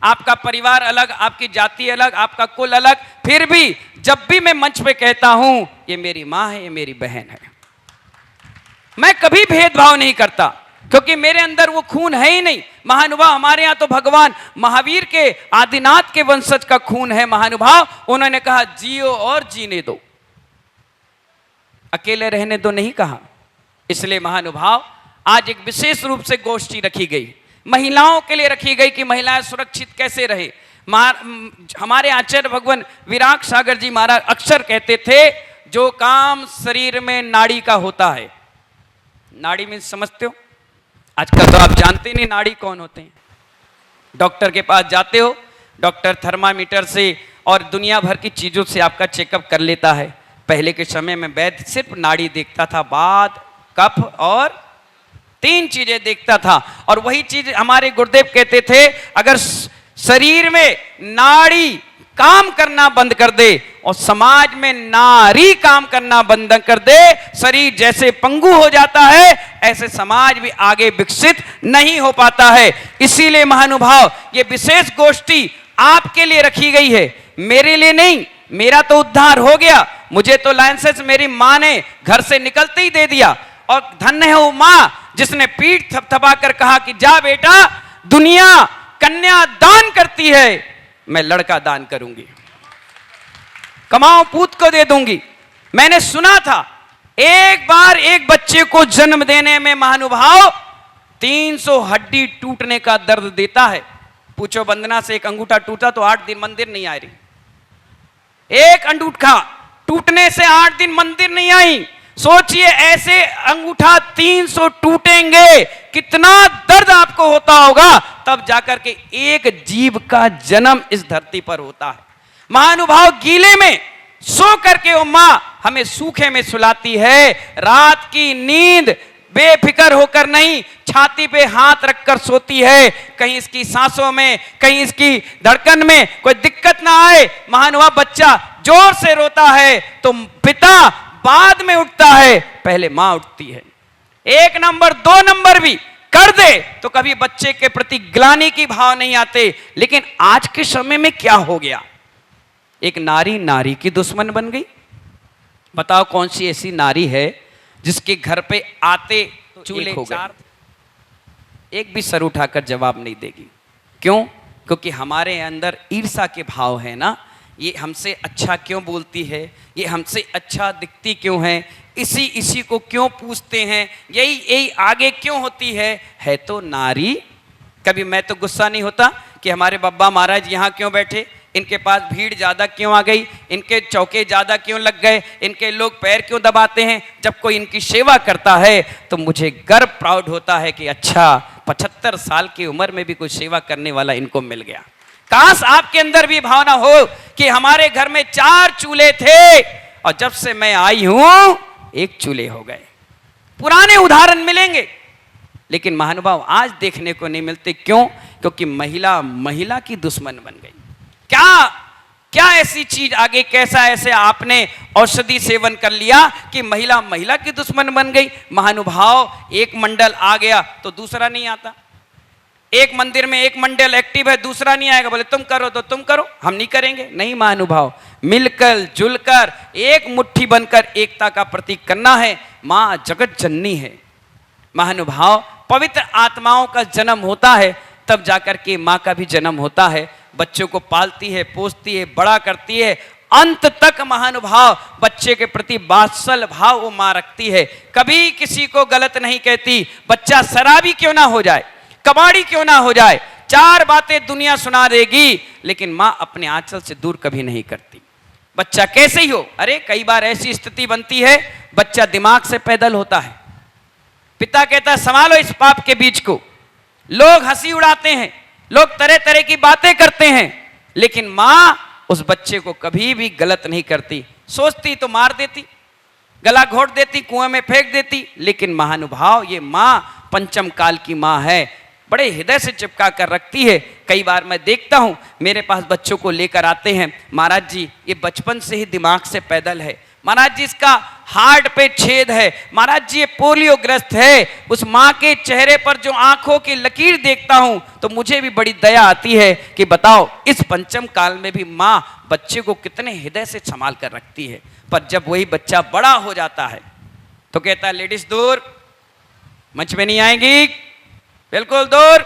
आपका परिवार अलग, आपकी जाति अलग, आपका कुल अलग, फिर भी जब भी मैं मंच पे कहता हूं ये मेरी मां है, ये मेरी बहन है, मैं कभी भेदभाव नहीं करता, क्योंकि मेरे अंदर वो खून है ही नहीं। महानुभाव, हमारे यहां तो भगवान महावीर के, आदिनाथ के वंशज का खून है। महानुभाव, उन्होंने कहा जियो और जीने दो, अकेले रहने दो नहीं कहा। इसलिए महानुभाव, आज एक विशेष रूप से गोष्ठी रखी गई, महिलाओं के लिए रखी गई कि महिलाएं सुरक्षित कैसे रहे। हमारे आचार्य भगवान विराग सागर जी महाराज अक्सर कहते थे, जो काम शरीर में नाड़ी का होता है, नाड़ी में समझते हो? आजकल तो आप जानते नहीं नाड़ी कौन होते हैं। डॉक्टर के पास जाते हो, डॉक्टर थर्मामीटर से और दुनिया भर की चीजों से आपका चेकअप कर लेता है। पहले के समय में वैद्य सिर्फ नाड़ी देखता था, वात, कफ और 3 चीजें देखता था। और वही चीज हमारे गुरुदेव कहते थे, अगर शरीर में नाड़ी काम करना बंद कर दे और समाज में नारी काम करना बंद कर दे, शरीर जैसे पंगु हो जाता है, ऐसे समाज भी आगे विकसित नहीं हो पाता है। इसीलिए महानुभाव, ये विशेष गोष्ठी आपके लिए रखी गई है, मेरे लिए नहीं। मेरा तो उद्धार हो गया, मुझे तो लाइसेंस मेरी माँ ने घर से निकलते ही दे दिया, और धन्य है वो माँ जिसने पीठ थपथपा कर कहा कि जा बेटा, दुनिया कन्या दान करती है, मैं लड़का दान करूंगी, कमाओ पूत को दे दूंगी। मैंने सुना था एक बार एक बच्चे को जन्म देने में महानुभाव 300 हड्डी टूटने का दर्द देता है। पूछो वंदना से एक अंगूठा टूटा तो 8 दिन मंदिर नहीं आ रही, एक अंगूठा टूटने से 8 दिन मंदिर नहीं आई। सोचिए ऐसे अंगूठा 300 टूटेंगे, कितना दर्द आपको होता होगा, तब जाकर के एक जीव का जन्म इस धरती पर होता है। महानुभाव गीले में सो करके वो मां हमें सूखे में सुलाती है, रात की नींद बेफिक्र होकर नहीं, छाती पे हाथ रखकर सोती है, कहीं इसकी सांसों में, कहीं इसकी धड़कन में कोई दिक्कत ना आए। महानुभाव बच्चा जोर से रोता है तो पिता बाद में उठता है, पहले मां उठती है। 1 नंबर 2 नंबर भी कर दे तो कभी बच्चे के प्रति ग्लानि की भाव नहीं आते। लेकिन आज के समय में क्या हो गया, एक नारी नारी की दुश्मन बन गई। बताओ कौन सी ऐसी नारी है जिसके घर पे आते चूल्हे हो गए, एक भी सर उठाकर जवाब नहीं देगी। क्यों? क्योंकि हमारे अंदर ईर्षा के भाव है ना, ये हमसे अच्छा क्यों बोलती है, ये हमसे अच्छा दिखती क्यों है, इसी को क्यों पूछते हैं, यही आगे क्यों होती है तो नारी। कभी मैं तो गुस्सा नहीं होता कि हमारे बाबा महाराज यहाँ क्यों बैठे, इनके पास भीड़ ज्यादा क्यों आ गई, इनके चौके ज्यादा क्यों लग गए, इनके लोग पैर क्यों दबाते हैं। जब कोई इनकी सेवा करता है तो मुझे गर्व प्राउड होता है कि अच्छा 75 साल की उम्र में भी कोई सेवा करने वाला इनको मिल गया। काश आपके अंदर भी भावना हो कि हमारे घर में 4 चूल्हे थे और जब से मैं आई हूं 1 चूल्हे हो गए। पुराने उदाहरण मिलेंगे लेकिन महानुभाव आज देखने को नहीं मिलते। क्यों? क्योंकि महिला की दुश्मन बन गई। क्या ऐसी चीज आगे, कैसा ऐसे आपने औषधि सेवन कर लिया कि महिला की दुश्मन बन गई। महानुभाव एक मंडल आ गया तो दूसरा नहीं आता, एक मंदिर में एक मंडल एक्टिव है दूसरा नहीं आएगा, बोले तुम करो तो तुम करो, हम नहीं करेंगे। नहीं महानुभाव, मिलकर जुलकर एक मुट्ठी बनकर एकता का प्रतीक करना है। मां जगत जननी है महानुभाव, पवित्र आत्माओं का जन्म होता है तब जाकर के मां का भी जन्म होता है। बच्चों को पालती है, पोसती है, बड़ा करती है, अंत तक महानुभाव बच्चे के प्रति वात्सल भाव वो मां रखती है। कभी किसी को गलत नहीं कहती। बच्चा शराबी क्यों ना हो जाए, कबाड़ी क्यों ना हो जाए, 4 बातें दुनिया सुना देगी लेकिन मां अपने आंचल से दूर कभी नहीं करती। बच्चा कैसे ही हो, अरे कई बार ऐसी स्थिति बनती है बच्चा दिमाग से पैदल होता है, पिता कहता है संभालो इस पाप के बीज को, लोग हंसी उड़ाते हैं, लोग तरह तरह की बातें करते हैं, लेकिन मां उस बच्चे को कभी भी गलत नहीं करती। सोचती तो मार देती, गला घोट देती, कुएं में फेंक देती, लेकिन महानुभाव ये मां पंचम काल की मां है, बड़े हृदय से चिपका कर रखती है। कई बार मैं देखता हूं मेरे पास बच्चों को लेकर आते हैं, महाराज जी ये बचपन से ही दिमाग से पैदल है, महाराज जी इसका हार्ट पे छेद है, महाराज जी ये पोलियो ग्रस्त है। उस माँ के चेहरे पर जो आंखों की लकीर देखता हूं तो मुझे भी बड़ी दया आती है कि बताओ इस पंचम काल में भी माँ बच्चे को कितने हृदय से संभाल कर रखती है। पर जब वही बच्चा बड़ा हो जाता है तो कहता है लेडीज दूर, मंच में नहीं आएंगी, बिल्कुल दूर।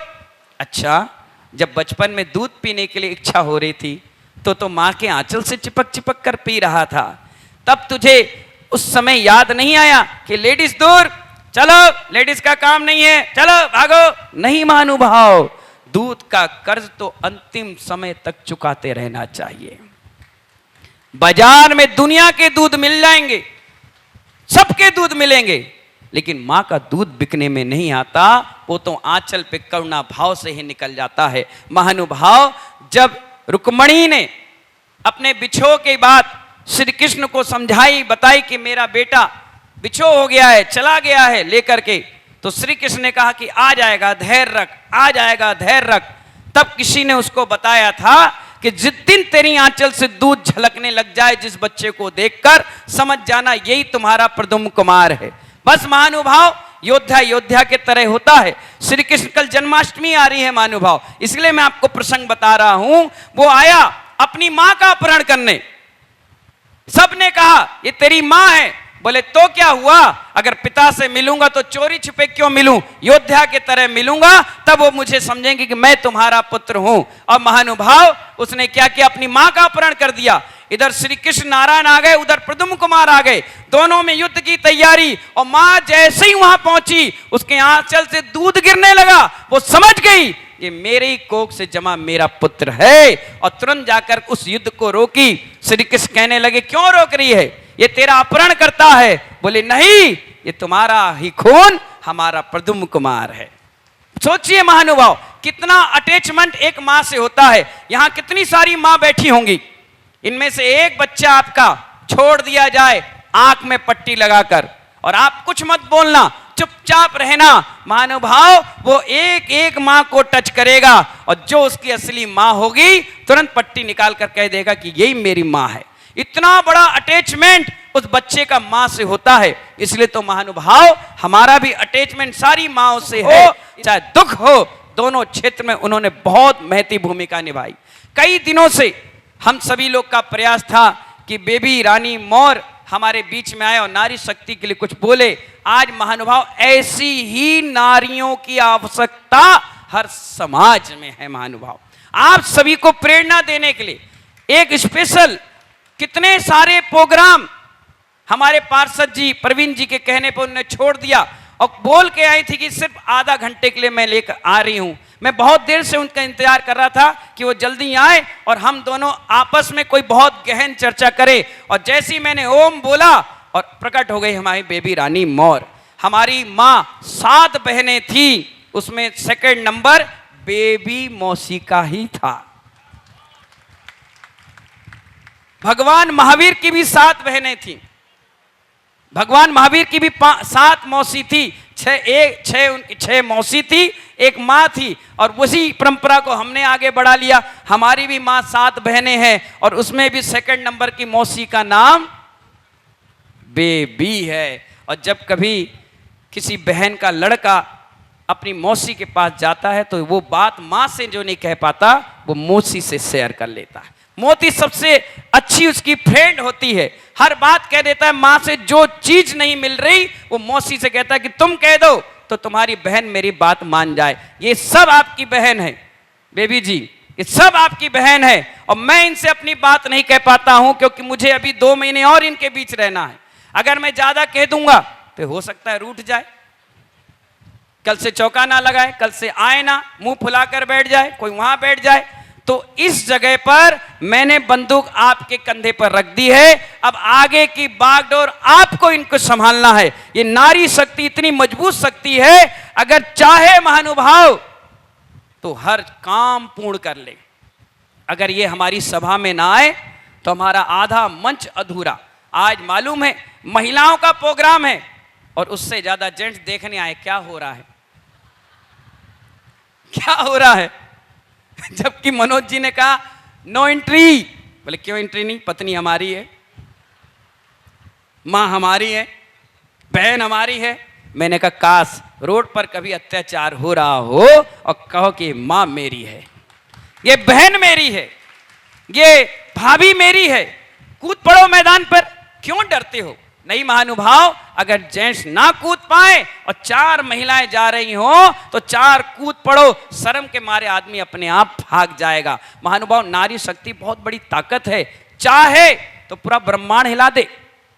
अच्छा, जब बचपन में दूध पीने के लिए इच्छा हो रही थी तो माँ के आंचल से चिपक चिपक कर पी रहा था, तब तुझे उस समय याद नहीं आया कि लेडीज दूर, चलो लेडीज का काम नहीं है, चलो भागो। नहीं महानुभाव, दूध का कर्ज तो अंतिम समय तक चुकाते रहना चाहिए। बाजार में दुनिया के दूध मिल जाएंगे, सबके दूध मिलेंगे, लेकिन मां का दूध बिकने में नहीं आता, वो तो आंचल पे करुणा भाव से ही निकल जाता है। महानुभाव, जब रुक्मणी ने अपने बिछो की बात श्री कृष्ण को समझाई, बताई कि मेरा बेटा बिछो हो गया है, चला गया है लेकर के, तो श्री कृष्ण ने कहा कि आ जाएगा धैर्य रख, आ जाएगा धैर्य रख। तब किसी ने उसको बताया था कि जिस दिन तेरी आंचल से दूध झलकने लग जाए जिस बच्चे को देखकर, समझ जाना यही तुम्हारा प्रद्युम्न कुमार है। बस महानुभाव, योद्धा के तरह होता है। श्री कृष्ण कल जन्माष्टमी आ रही है महानुभाव, इसलिए मैं आपको प्रसंग बता रहा हूं। वो आया अपनी मां का अपहरण करने, सबने कहा ये तेरी मां है। बोले तो क्या हुआ, अगर पिता से मिलूंगा तो चोरी छिपे क्यों मिलूं, योद्धा के तरह मिलूंगा, तब वो मुझे समझेंगे कि मैं तुम्हारा पुत्र हूं। और महानुभाव उसने क्या किया, अपनी मां का अपहरण कर दिया। इधर श्री कृष्ण नारायण आ गए, उधर प्रद्युम्न कुमार आ गए, दोनों में युद्ध की तैयारी। और मां जैसे ही वहां पहुंची उसके आंचल से दूध गिरने लगा। वो समझ गई ये मेरी कोख से जमा मेरा पुत्र है, और तुरंत जाकर उस युद्ध को रोकी। श्री कृष्ण कहने लगे क्यों रोक रही है, ये तेरा अपहरण करता है। बोले नहीं, ये तुम्हारा ही खून हमारा प्रद्युम्न कुमार है। सोचिए महानुभाव, कितना अटैचमेंट एक मां से होता है। यहां कितनी सारी मां बैठी होंगी, इनमें से एक बच्चा आपका छोड़ दिया जाए आंख में पट्टी लगाकर, और आप कुछ मत बोलना, चुपचाप रहना, महानुभाव वो एक एक मां को टच करेगा, और जो उसकी असली मां होगी तुरंत पट्टी निकाल कर कह देगा कि यही मेरी मां है। इतना बड़ा अटैचमेंट उस बच्चे का मां से होता है। इसलिए तो महानुभाव हमारा भी अटैचमेंट सारी माओं से है, चाहे दुख हो, दोनों क्षेत्र में उन्होंने बहुत महती भूमिका निभाई। कई दिनों से हम सभी लोग का प्रयास था कि बेबी रानी मौर्य हमारे बीच में आए और नारी शक्ति के लिए कुछ बोले। आज महानुभाव ऐसी ही नारियों की आवश्यकता हर समाज में है। महानुभाव आप सभी को प्रेरणा देने के लिए एक स्पेशल कितने सारे प्रोग्राम हमारे पार्षद जी प्रवीण जी के कहने पर उन्होंने छोड़ दिया, और बोल के आई थी कि सिर्फ आधा घंटे के लिए मैं लेकर आ रही हूं। मैं बहुत देर से उनका इंतजार कर रहा था कि वो जल्दी आए और हम दोनों आपस में कोई बहुत गहन चर्चा करें। और जैसे ही मैंने ओम बोला और प्रकट हो गई हमारी बेबी रानी मौर्य। हमारी मां 7 बहनें थी, उसमें सेकंड नंबर बेबी मौसी का ही था। भगवान महावीर की भी 7 बहनें थी, भगवान महावीर की भी 7 मौसी थी, 6 मौसी थी, एक मां थी, और उसी परंपरा को हमने आगे बढ़ा लिया। हमारी भी मां 7 बहनें हैं, और उसमें भी सेकंड नंबर की मौसी का नाम बेबी है। और जब कभी किसी बहन का लड़का अपनी मौसी के पास जाता है तो वो बात मां से जो नहीं कह पाता वो मौसी से शेयर कर लेता है। मोती सबसे अच्छी उसकी फ्रेंड होती है, हर बात कह देता है। मां से जो चीज नहीं मिल रही वो मौसी से कहता है कि तुम कह दो तो तुम्हारी बहन मेरी बात मान जाए। ये सब आपकी बहन है बेबी जी, ये सब आपकी बहन है, और मैं इनसे अपनी बात नहीं कह पाता हूं क्योंकि मुझे अभी 2 महीने और इनके बीच रहना है। अगर मैं ज्यादा कह दूंगा तो हो सकता है रूठ जाए, कल से चौका ना लगाए, कल से आए ना, मुंह फुलाकर बैठ जाए, कोई वहां बैठ जाए। तो इस जगह पर मैंने बंदूक आपके कंधे पर रख दी है। अब आगे की बागडोर आपको इनको संभालना है। ये नारी शक्ति इतनी मजबूत शक्ति है, अगर चाहे महानुभाव तो हर काम पूर्ण कर ले। अगर ये हमारी सभा में ना आए तो हमारा आधा मंच अधूरा। आज मालूम है महिलाओं का प्रोग्राम है और उससे ज्यादा जेंट्स देखने आए। क्या हो रहा है, क्या हो रहा है? जबकि मनोज जी ने कहा नो एंट्री। बोले क्यों एंट्री नहीं? पत्नी हमारी है, मां हमारी है, बहन हमारी है। मैंने कहा काश रोड पर कभी अत्याचार हो रहा हो और कहो कि मां मेरी है, ये बहन मेरी है, ये भाभी मेरी है, कूद पड़ो मैदान पर, क्यों डरते हो? नहीं महानुभाव, अगर जेंट्स ना कूद पाए और 4 महिलाएं जा रही हो तो 4 कूद पड़ो, शर्म के मारे आदमी अपने आप भाग जाएगा। महानुभाव नारी शक्ति बहुत बड़ी ताकत है, चाहे तो पूरा ब्रह्मांड हिला दे।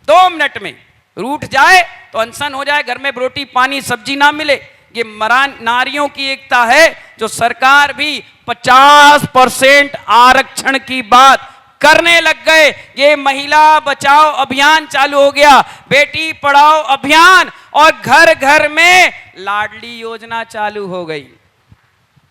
2 मिनट में रूठ जाए तो अनशन हो जाए, घर में रोटी पानी सब्जी ना मिले। ये मरान नारियों की एकता है जो सरकार भी 50% आरक्षण की बात करने लग गए। ये महिला बचाओ अभियान चालू हो गया, बेटी पढ़ाओ अभियान, और घर घर में लाडली योजना चालू हो गई।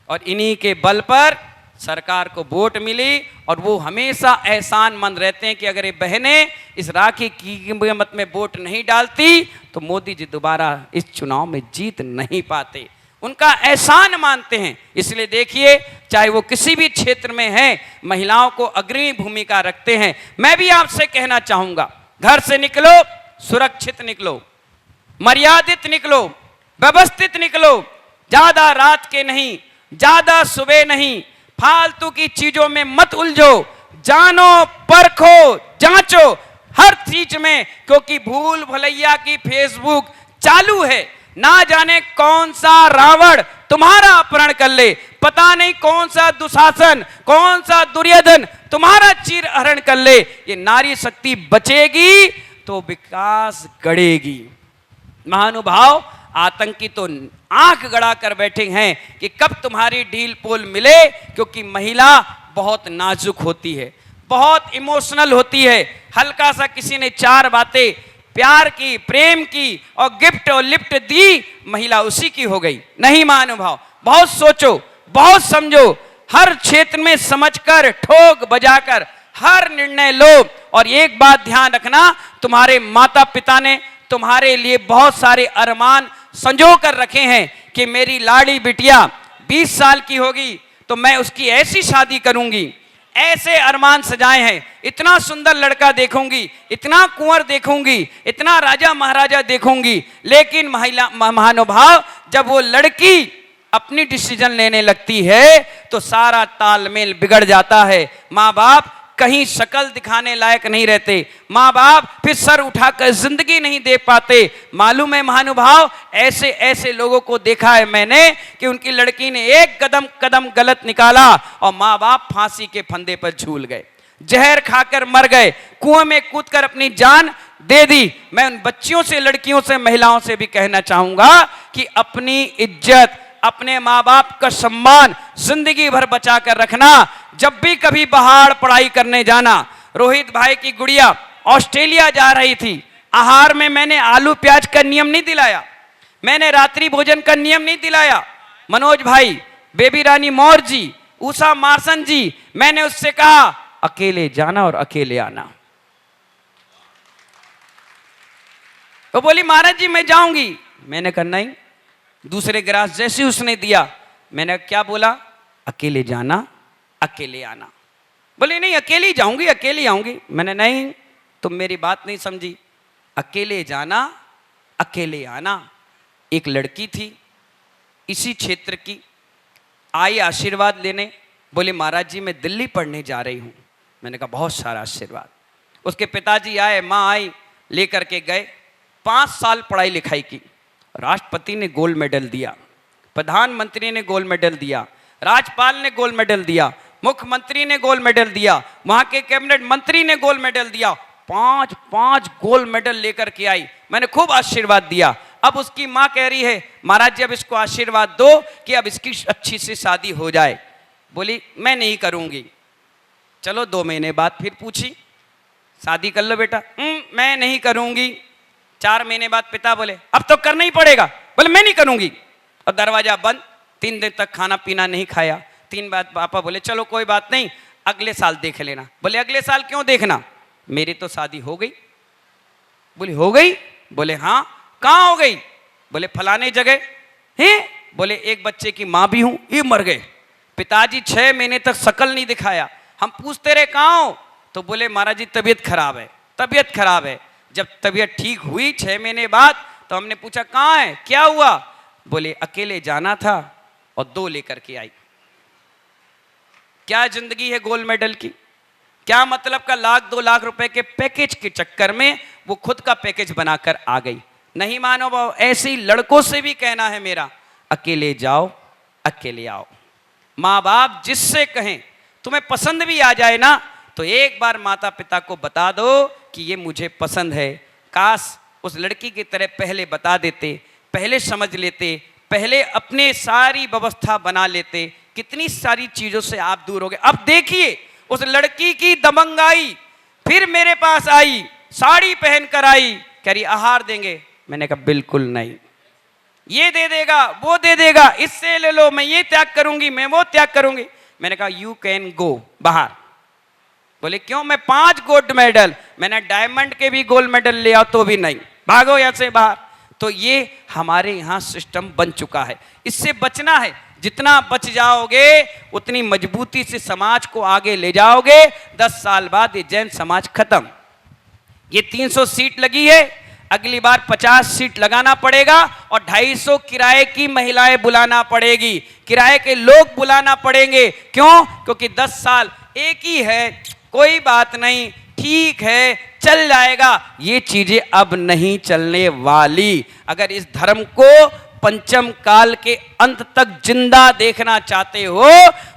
और इन्हीं के बल पर सरकार को वोट मिली, और वो हमेशा एहसानमंद रहते हैं कि अगर ये बहनें इस राखी की कीमत में वोट नहीं डालती तो मोदी जी दोबारा इस चुनाव में जीत नहीं पाते। उनका एहसान मानते हैं। इसलिए देखिए, चाहे वो किसी भी क्षेत्र में है, महिलाओं को अग्रणी भूमिका रखते हैं। मैं भी आपसे कहना चाहूंगा, घर से निकलो सुरक्षित निकलो, मर्यादित निकलो, व्यवस्थित निकलो, ज्यादा रात के नहीं, ज्यादा सुबह नहीं, फालतू की चीजों में मत उलझो, जानो परखो जांचो, हर चीज में, क्योंकि भूल भुलैया की फेसबुक चालू है। ना जाने कौन सा रावण तुम्हारा अपहरण कर ले, पता नहीं कौन सा दुशासन, कौन सा दुर्योधन तुम्हारा चीर हरण कर ले। ये नारी शक्ति बचेगी तो विकास गढ़ेगी। महानुभाव, आतंकी तो आंख गड़ा कर बैठे हैं कि कब तुम्हारी ढील पोल मिले, क्योंकि महिला बहुत नाजुक होती है, बहुत इमोशनल होती है। हल्का सा किसी ने चार बातें प्यार की, प्रेम की और गिफ्ट और लिफ्ट दी, महिला उसी की हो गई। नहीं महानुभाव, बहुत सोचो, बहुत समझो, हर क्षेत्र में समझकर, ठोक बजाकर हर निर्णय लो। और एक बात ध्यान रखना, तुम्हारे माता पिता ने तुम्हारे लिए बहुत सारे अरमान संजो कर रखे हैं कि मेरी लाड़ी बिटिया 20 साल की होगी तो मैं उसकी ऐसी शादी करूंगी, ऐसे अरमान सजाए हैं, इतना सुंदर लड़का देखूंगी, इतना कुंवर देखूंगी, इतना राजा महाराजा देखूंगी। लेकिन महिला महानुभाव, जब वो लड़की अपनी डिसीजन लेने लगती है तो सारा तालमेल बिगड़ जाता है। माँ बाप कहीं शक्ल दिखाने लायक नहीं रहते, माँ बाप फिर सर उठाकर जिंदगी नहीं दे पाते। मालूम है महानुभाव, ऐसे ऐसे लोगों को देखा है मैंने कि उनकी लड़की ने एक कदम गलत निकाला और माँ बाप फांसी के फंदे पर झूल गए, जहर खाकर मर गए, कुएं में कूदकर अपनी जान दे दी। मैं उन बच्चियों से, लड़कियों से, महिलाओं से भी कहना चाहूंगा कि अपनी इज्जत, अपने माँ बाप का सम्मान जिंदगी भर बचा कर रखना। जब भी कभी बाहर पढ़ाई करने जाना, रोहित भाई की गुड़िया ऑस्ट्रेलिया जा रही थी, आहार में मैंने आलू प्याज का नियम नहीं दिलाया, मैंने रात्रि भोजन का नियम नहीं दिलाया। मनोज भाई, बेबी रानी मौर्य जी, उषा मार्सन जी, मैंने उससे कहा अकेले जाना और अकेले आना। तो बोली महाराज जी मैं जाऊंगी। मैंने कहा नहीं। दूसरे गिलास जैसे उसने दिया, मैंने क्या बोला, अकेले जाना अकेले आना। बोले नहीं अकेली जाऊंगी, अकेली आऊंगी। मैंने नहीं, तुम मेरी बात नहीं समझी, अकेले जाना अकेले आना। एक लड़की थी इसी क्षेत्र की, आई आशीर्वाद लेने, बोले महाराज जी मैं दिल्ली पढ़ने जा रही हूं। मैंने कहा बहुत सारा आशीर्वाद। उसके पिताजी आए, माँ आई, लेकर के गए। 5 साल पढ़ाई लिखाई की, राष्ट्रपति ने गोल्ड मेडल दिया, प्रधानमंत्री ने गोल्ड मेडल दिया, राज्यपाल ने गोल्ड मेडल दिया, मुख्यमंत्री ने गोल्ड मेडल दिया, वहां के कैबिनेट मंत्री ने गोल्ड मेडल दिया। 5 गोल्ड मेडल लेकर के आई। मैंने खूब आशीर्वाद दिया। अब उसकी माँ कह रही है महाराज जी अब इसको आशीर्वाद दो कि अब इसकी अच्छी सी शादी हो जाए। बोली मैं नहीं करूंगी। चलो 2 महीने बाद फिर पूछी, शादी कर लो बेटा। मैं नहीं करूंगी। 4 महीने बाद पिता बोले अब तो करना ही पड़ेगा। बोले मैं नहीं करूंगी। और दरवाजा बंद। 3 दिन तक खाना पीना नहीं खाया। 3 बाद पापा बोले चलो कोई बात नहीं, अगले साल देख लेना। बोले अगले साल क्यों देखना, मेरी तो शादी हो गई। बोले हो गई? बोले हाँ। कहाँ हो गई? बोले फलाने जगह हैं। बोले एक बच्चे की माँ भी हूं, ये मर गए। पिताजी 6 महीने तक शकल नहीं दिखाया। हम पूछते रहे कहाँ हो, तो बोले महाराज जी तबीयत खराब है, तबीयत खराब है। जब तबीयत ठीक हुई 6 महीने बाद तो हमने पूछा कहाँ है, क्या हुआ? बोले अकेले जाना था और 2 लेकर के आई। क्या जिंदगी है गोल्ड मेडल की? क्या मतलब का 1-2 लाख रुपए के पैकेज के चक्कर में वो खुद का पैकेज बनाकर आ गई। नहीं मानो भाव, ऐसे ही लड़कों से भी कहना है मेरा, अकेले जाओ अकेले आओ। माँ बाप जिससे कहें तुम्हें पसंद भी आ जाए ना, तो एक बार माता पिता को बता दो कि ये मुझे पसंद है। काश उस लड़की की तरह पहले बता देते, पहले समझ लेते, पहले अपने सारी व्यवस्था बना लेते, कितनी सारी चीजों से आप दूर हो गए। अब देखिए उस लड़की की दबंगाई, फिर मेरे पास आई, साड़ी पहन कर आई, कह रही आहार देंगे। मैंने कहा बिल्कुल नहीं, ये दे देगा वो दे देगा, इससे ले लो, मैं ये त्याग करूंगी, मैं वो त्याग करूंगी। मैंने कहा यू कैन गो बाहर। बोले क्यों? मैं 5 गोल्ड मेडल, मैंने डायमंड के भी गोल्ड मेडल ले आओ तो भी नहीं, भागो यहाँ से बाहर। तो ये हमारे यहाँ सिस्टम बन चुका है, इससे बचना है। जितना बच जाओगे उतनी मजबूती से समाज को आगे ले जाओगे। 10 साल बाद ये जैन समाज खत्म। ये 300 सीट लगी है, अगली बार 50 सीट लगाना पड़ेगा और 250 किराए की महिलाएं बुलाना पड़ेगी, किराए के लोग बुलाना पड़ेंगे। क्यों? क्योंकि 10 साल एक ही है, कोई बात नहीं, ठीक है, चल जाएगा, ये चीजें अब नहीं चलने वाली। अगर इस धर्म को पंचम काल के अंत तक जिंदा देखना चाहते हो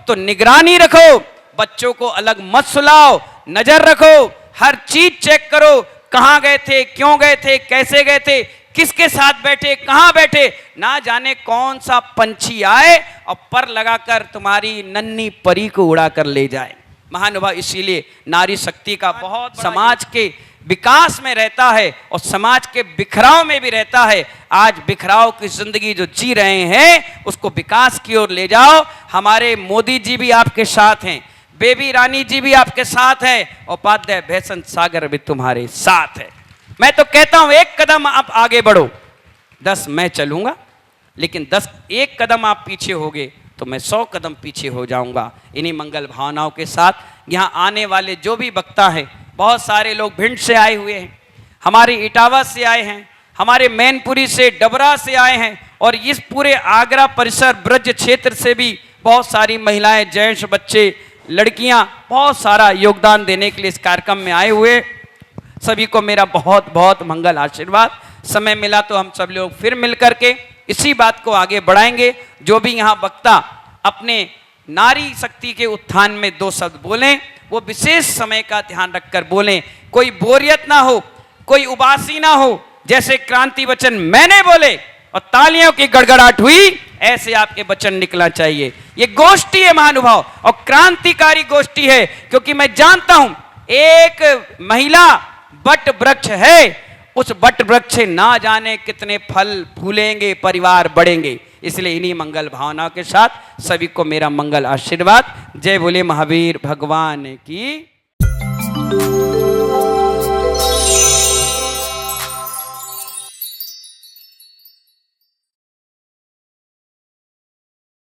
तो निगरानी रखो, बच्चों को अलग मत सुलाओ, नजर रखो, हर चीज चेक करो, कहां गए थे, क्यों गए थे, कैसे गए थे, किसके साथ बैठे, कहां बैठे, ना जाने कौन सा पंछी आए और पर लगाकर तुम्हारी नन्ही परी को उड़ा कर ले जाए। महानुभाव, इसीलिए नारी शक्ति का बहुत समाज के विकास में रहता है और समाज के बिखराव में भी रहता है। आज बिखराव की जिंदगी जो जी रहे हैं उसको विकास की ओर ले जाओ। हमारे मोदी जी भी आपके साथ हैं, बेबी रानी जी भी आपके साथ हैं, उपाध्याय भैसन सागर भी तुम्हारे साथ है। मैं तो कहता हूं एक कदम आप आगे बढ़ो, 10 मैं चलूंगा, लेकिन 1 कदम आप पीछे होगे तो मैं 100 कदम पीछे हो जाऊंगा। इन्हीं मंगल भावनाओं के साथ यहां आने वाले जो भी वक्ता हैं, बहुत सारे लोग भिंड से आए हुए हैं, हमारे इटावा से आए हैं, हमारे मैनपुरी से, डबरा से आए हैं, और इस पूरे आगरा परिसर ब्रज क्षेत्र से भी बहुत सारी महिलाएं, जेंट्स, बच्चे, लड़कियां बहुत सारा योगदान देने के लिए इस कार्यक्रम में आए हुए। सभी को मेरा बहुत बहुत मंगल आशीर्वाद। समय मिला तो हम सब लोग फिर मिल करके इसी बात को आगे बढ़ाएंगे। जो भी यहाँ वक्ता अपने नारी शक्ति के उत्थान में 2 शब्द बोलें, वो विशेष समय का ध्यान रखकर बोलें, कोई बोरियत ना हो, कोई उबासी ना हो। जैसे क्रांति वचन मैंने बोले और तालियों की गड़गड़ाहट हुई, ऐसे आपके वचन निकलना चाहिए। ये गोष्ठी है महानुभाव, और क्रांतिकारी गोष्ठी है, क्योंकि मैं जानता हूं एक महिला बट वृक्ष है, उस बट वृक्ष से ना जाने कितने फल फूलेंगे, परिवार बढ़ेंगे। इसलिए इन्हीं मंगल भावनाओं के साथ सभी को मेरा मंगल आशीर्वाद। जय बोले महावीर भगवान की।